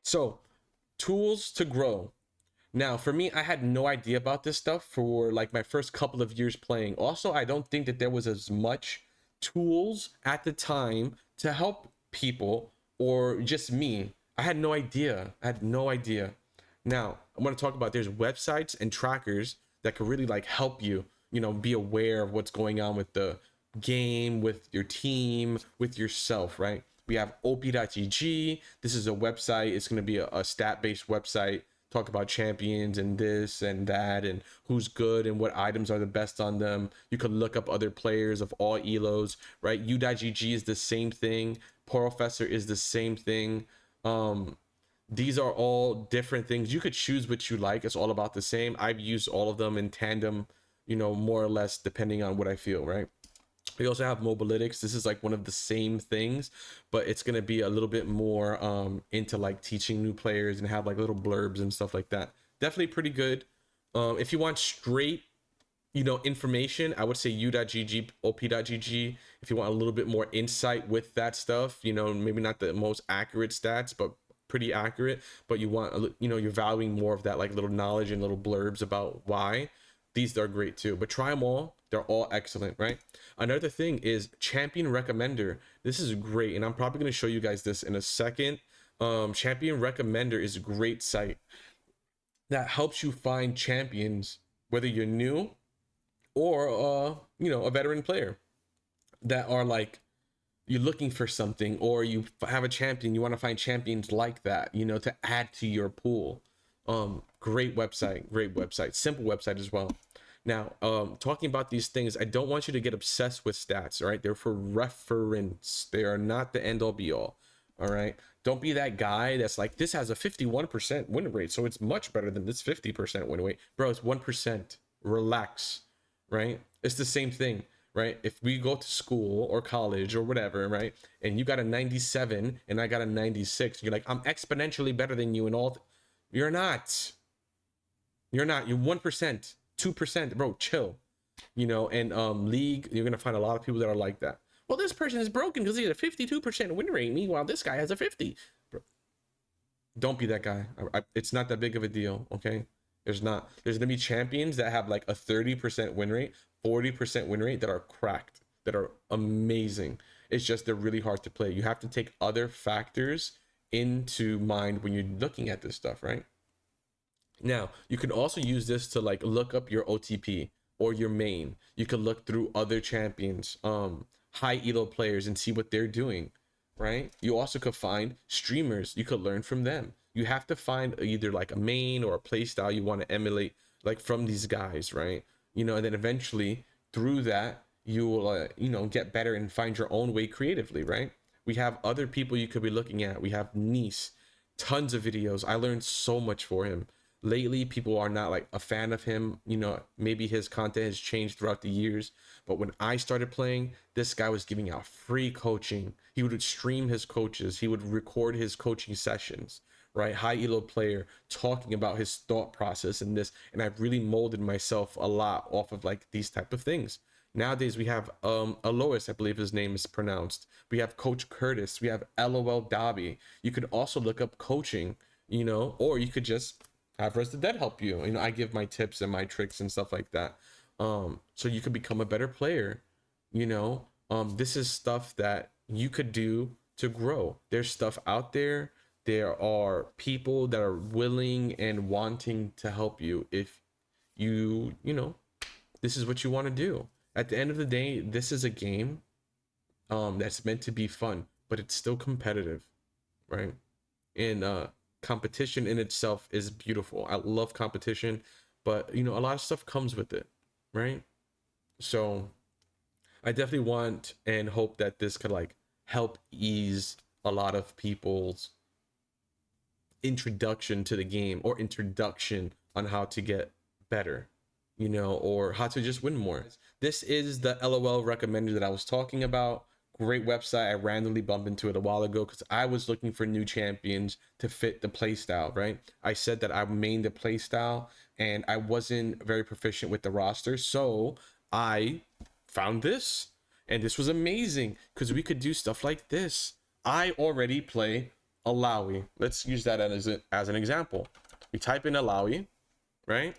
So, tools to grow. Now, for me, I had no idea about this stuff for like my first couple of years playing. Also, I don't think that there was as much tools at the time to help people or just me. I had no idea. I had no idea. Now, I want to talk about there's websites and trackers that can really like help you, be aware of what's going on with the game, with your team, with yourself, right? We have op.gg. This is a website. It's going to be a stat-based website. Talk about champions and this and that and who's good and what items are the best on them. You can look up other players of all elos, right? u.gg is the same thing. Professor is the same thing. These are all different things. You could choose what you like. It's all about the same. I've used all of them in tandem, more or less depending on what I feel, right? We also have Mobalytics. This is like one of the same things, but it's going to be a little bit more into like teaching new players and have like little blurbs and stuff like that. Definitely pretty good. If you want straight, information, I would say u.gg, op.gg. If you want a little bit more insight with that stuff, maybe not the most accurate stats, but pretty accurate, but you want, you're valuing more of that like little knowledge and little blurbs about why. These are great too, but try them all. They're all excellent, right? Another thing is Champion Recommender. This is great, and I'm probably going to show you guys this in a second. Champion Recommender is a great site that helps you find champions, whether you're new or a veteran player that are like you're looking for something, or you have a champion, you want to find champions like that, to add to your pool. Great website, simple website as well. Now, talking about these things, I don't want you to get obsessed with stats, all right? They're for reference. They are not the end all be all right? Don't be that guy that's like, this has a 51% win rate, so it's much better than this 50% win rate. Bro, it's 1%. Relax, right? It's the same thing, right? If we go to school or college or whatever, right? And you got a 97 and I got a 96, you're like, I'm exponentially better than you in all. You're not. You're not. You're 1%. 2%, bro, chill. And league, you're gonna find a lot of people that are like that. Well, this person is broken because he had a 52% win rate, meanwhile this guy has a 50. Bro, don't be that guy. It's not that big of a deal, okay? There's gonna be champions that have like a 30% win rate, 40% win rate that are cracked, that are amazing. It's just they're really hard to play. You have to take other factors into mind when you're looking at this stuff, right? Now, you can also use this to like look up your OTP or your main. You can look through other champions, high elo players and see what they're doing, right? You also could find streamers. You could learn from them. You have to find either like a main or a play style you want to emulate like from these guys, right? And then eventually through that, you will, get better and find your own way creatively, right? We have other people you could be looking at. We have Nice, tons of videos. I learned so much for him. Lately people are not like a fan of him, maybe his content has changed throughout the years, but when I started playing, this guy was giving out free coaching. He would stream his coaches, he would record his coaching sessions, right? High elo player talking about his thought process and this, and I've really molded myself a lot off of like these type of things. Nowadays we have Alois, I believe his name is pronounced. We have Coach Curtis, we have LOL Dobby. You could also look up coaching, or you could just have Rest the Dead help you. You know, I give my tips and my tricks and stuff like that. So you could become a better player. You know, this is stuff that you could do to grow. There's stuff out there. There are people that are willing and wanting to help you if you know, this is what you want to do. At the end of the day, this is a game that's meant to be fun, but it's still competitive, right? And competition in itself is beautiful. I love competition, but you know, a lot of stuff comes with it, right? So I definitely want and hope that this could like help ease a lot of people's introduction to the game, or introduction on how to get better, you know, or how to just win more. This is the LOL recommender that I was talking about. Great website. I randomly bumped into it a while ago because I was looking for new champions to fit the playstyle, right? I said that I mained the playstyle and I wasn't very proficient with the roster. So I found this, and this was amazing because we could do stuff like this. I already play Alawi. Let's use that as an example. We type in Alawi, right?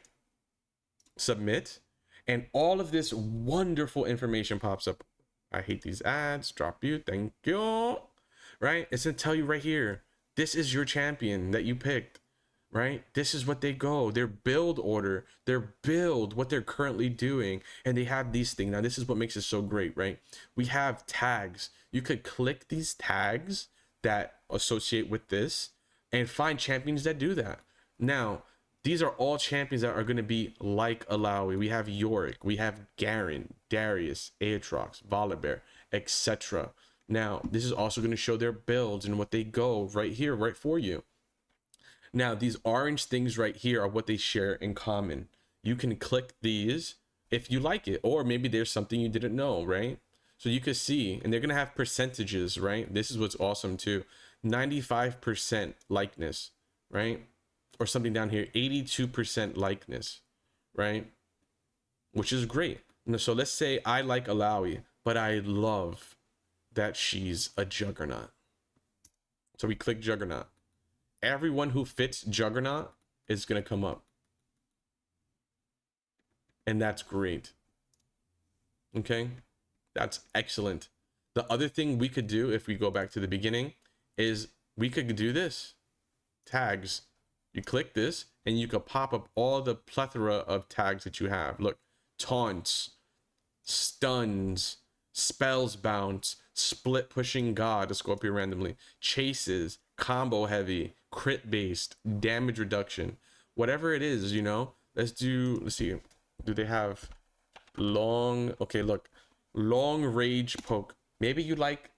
Submit, and all of this wonderful information pops up. I hate these ads. Drop you. Thank you. Right? It's gonna tell you right here. This is your champion that you picked. Right? This is what they go. Their build order. Their build. What they're currently doing. And they have these things. Now, this is what makes it so great, right? We have tags. You could click these tags that associate with this and find champions that do that. Now, these are all champions that are going to be like Alawi. We have Yorick, we have Garen, Darius, Aatrox, Volibear, etc. Now, this is also going to show their builds and what they go right here, right for you. Now, these orange things right here are what they share in common. You can click these if you like it, or maybe there's something you didn't know, right? So you can see, and they're going to have percentages, right? This is what's awesome too. 95% likeness, right? Or something down here, 82% likeness, right? Which is great. So let's say I like Alawi, but I love that she's a Juggernaut. So we click Juggernaut. Everyone who fits Juggernaut is going to come up. And that's great. Okay? That's excellent. The other thing we could do, if we go back to the beginning, is we could do this. Tags. You click this and you could pop up all the plethora of tags that you have. Look, taunts, stuns, spells bounce, split pushing god to Scorpio randomly, chases, combo heavy, crit based, damage reduction, whatever it is, you know. Let's see. Do they have long? Okay, look, long range poke. Maybe you like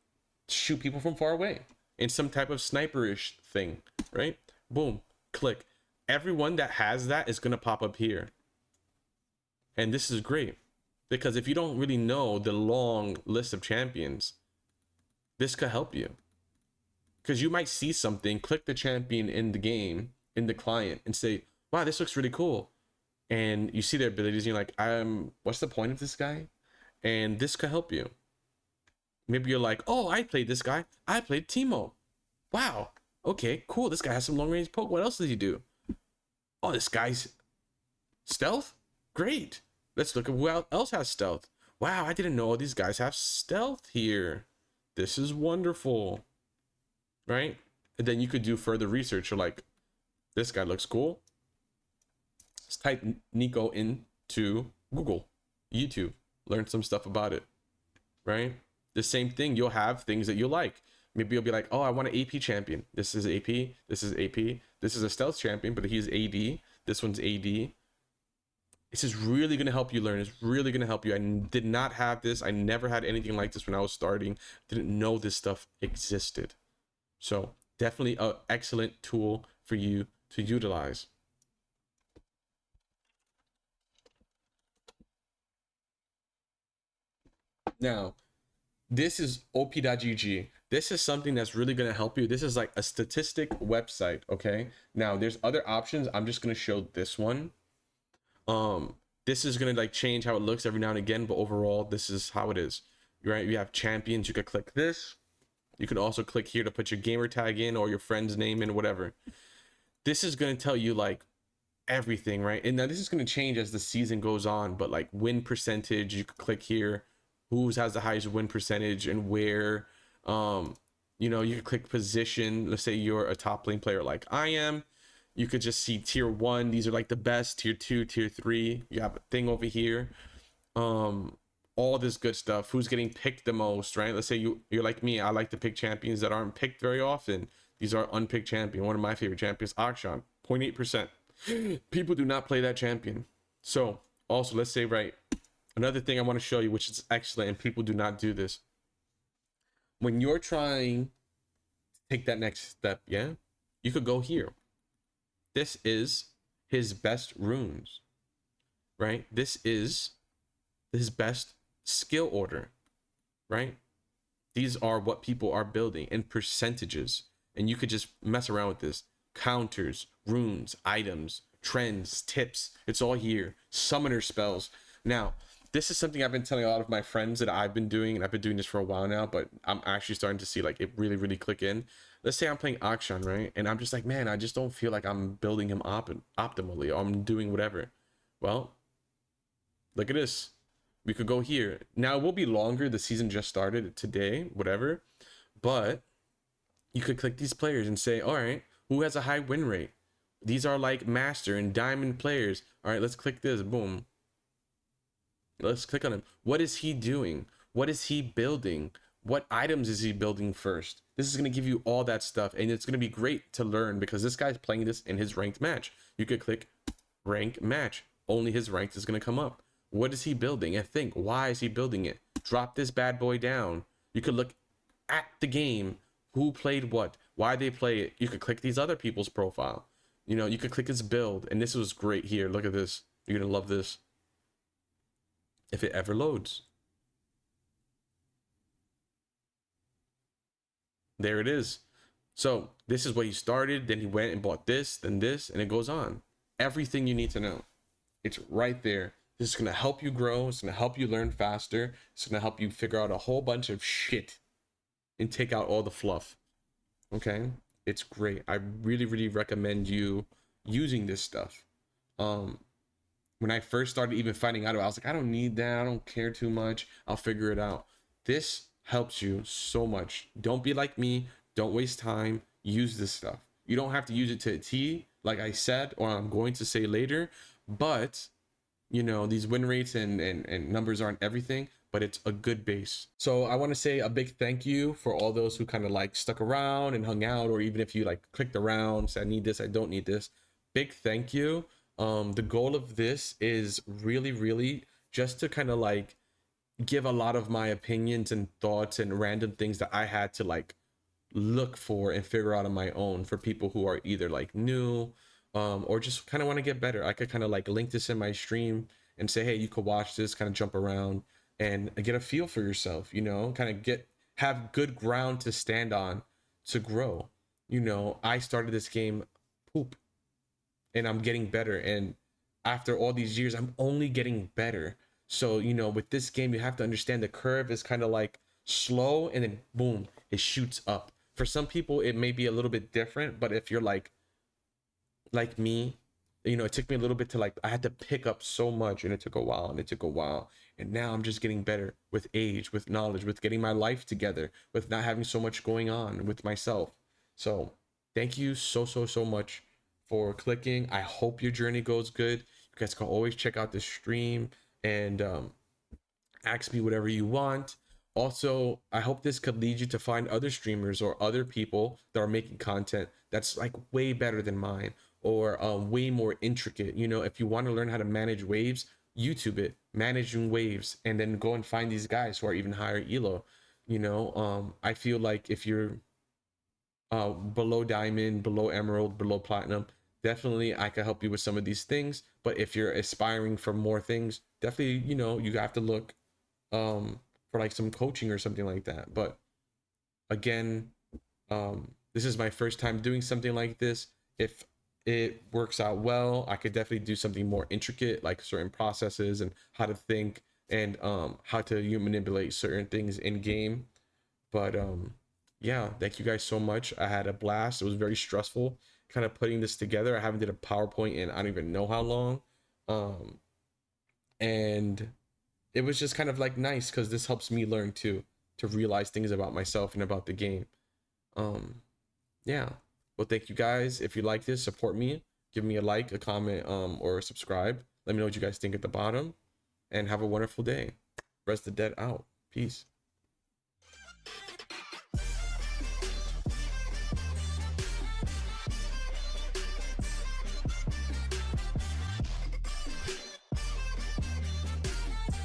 shoot people from far away in some type of sniperish thing, right? Boom. Click. Everyone that has that is going to pop up here. And this is great because if you don't really know the long list of champions, this could help you. Because you might see something, click the champion in the game, in the client, and say, wow, this looks really cool. And you see their abilities, and you're like, what's the point of this guy? And this could help you. Maybe you're like, oh, I played this guy. I played Teemo. Wow. Okay, cool. This guy has some long range poke. What else does he do? Oh, this guy's stealth? Great. Let's look at who else has stealth. Wow, I didn't know all these guys have stealth here. This is wonderful. Right? And then you could do further research. You're like, this guy looks cool. Let's type Nico into Google, YouTube. Learn some stuff about it. Right? The same thing. You'll have things that you like. Maybe you'll be like, oh, I want an AP champion. This is AP. This is AP. This is a stealth champion, but he's AD. This one's AD. This is really going to help you learn. It's really going to help you. I did not have this. I never had anything like this when I was starting. Didn't know this stuff existed. So definitely an excellent tool for you to utilize. Now, this is op.gg. This is something that's really going to help you. This is like a statistic website. Okay. Now there's other options. I'm just going to show this one. This is going to like change how it looks every now and again, but overall, this is how it is. Right. You have champions. You could click this. You could also click here to put your gamer tag in or your friend's name in, whatever. This is going to tell you like everything, right? And now this is going to change as the season goes on, but like win percentage, you could click here, who has the highest win percentage and where. You could click position. Let's say you're a top lane player like I am. You could just see tier 1, these are like the best, tier 2, tier 3. You have a thing over here. All this good stuff, who's getting picked the most, right? Let's say you're like me, I like to pick champions that aren't picked very often. These are unpicked champion. One of my favorite champions, Akshan, 0.8%. People do not play that champion. So also, let's say, right, another thing I want to show you, which is excellent, and people do not do this. When you're trying to take that next step, yeah, you could go here. This is his best runes, right? This is his best skill order, right? These are what people are building in percentages, and you could just mess around with this. Counters, runes, items, trends, tips, it's all here. Summoner spells. Now, this is something I've been telling a lot of my friends that I've been doing, and I've been doing this for a while now, but I'm actually starting to see like it really click in. Let's say I'm playing Akshan, right? And I'm just like, man, I just don't feel like I'm building him optimally, or I'm doing whatever. Well, look at this. We could go here. Now it will be longer. The season just started today, whatever. But you could click these players and say, all right, who has a high win rate? These are like master and diamond players. All right, let's click this. Boom. Let's click on him. What is he doing? What is he building? What items is he building first? This is going to give you all that stuff, and it's going to be great to learn because this guy's playing this in his ranked match. You could click rank match. Only his ranked is going to come up. What is he building? And think, why is he building it? Drop this bad boy down. You could look at the game, who played what, why they play it. You could click these other people's profile. You could click his build, and this was great here. Look at this. You're gonna love this if it ever loads. There it is. So this is what he started, then he went and bought this, then this, and it goes on. Everything you need to know, it's right there. This is going to help you grow. It's going to help you learn faster. It's going to help you figure out a whole bunch of shit and take out all the fluff. Okay? It's great. I really recommend you using this stuff. When I first started even finding out about it, I was like, I don't need that. I don't care too much. I'll figure it out. This helps you so much. Don't be like me. Don't waste time. Use this stuff. You don't have to use it to a T, like I said, or I'm going to say later, but these win rates and numbers aren't everything, but it's a good base. So I want to say a big thank you for all those who kind of like stuck around and hung out, or even if you like clicked around, said I need this, I don't need this. Big thank you. The goal of this is really just to kind of like give a lot of my opinions and thoughts and random things that I had to like look for and figure out on my own for people who are either like new, or just kind of want to get better. I could kind of like link this in my stream and say, hey, you could watch this, kind of jump around and get a feel for yourself, kind of have good ground to stand on to grow. I started this game poop and I'm getting better. And after all these years, I'm only getting better. So, with this game, you have to understand the curve is kind of like slow and then boom, it shoots up. For some people, it may be a little bit different, but if you're like me, it took me a little bit to like, I had to pick up so much and it took a while. And now I'm just getting better with age, with knowledge, with getting my life together, with not having so much going on with myself. So thank you so much for clicking. I hope your journey goes good. You guys can always check out the stream and ask me whatever you want. Also, I hope this could lead you to find other streamers or other people that are making content that's like way better than mine, or way more intricate. If you want to learn how to manage waves, YouTube it, managing waves, and then go and find these guys who are even higher elo. I feel like if you're below diamond, below emerald, below platinum, definitely I can help you with some of these things. But if you're aspiring for more things, definitely you have to look for like some coaching or something like that. But again, this is my first time doing something like this. If it works out well, I could definitely do something more intricate, like certain processes and how to think and how to manipulate certain things in game. But yeah, thank you guys so much. I had a blast. It was very stressful, kind of putting this together. I haven't did a PowerPoint in I don't even know how long. And it was just kind of like nice because this helps me learn too, to realize things about myself and about the game. Yeah. Well, thank you guys. If you like this, support me. Give me a like, a comment, or subscribe. Let me know what you guys think at the bottom. And have a wonderful day. Rest the Dead out. Peace.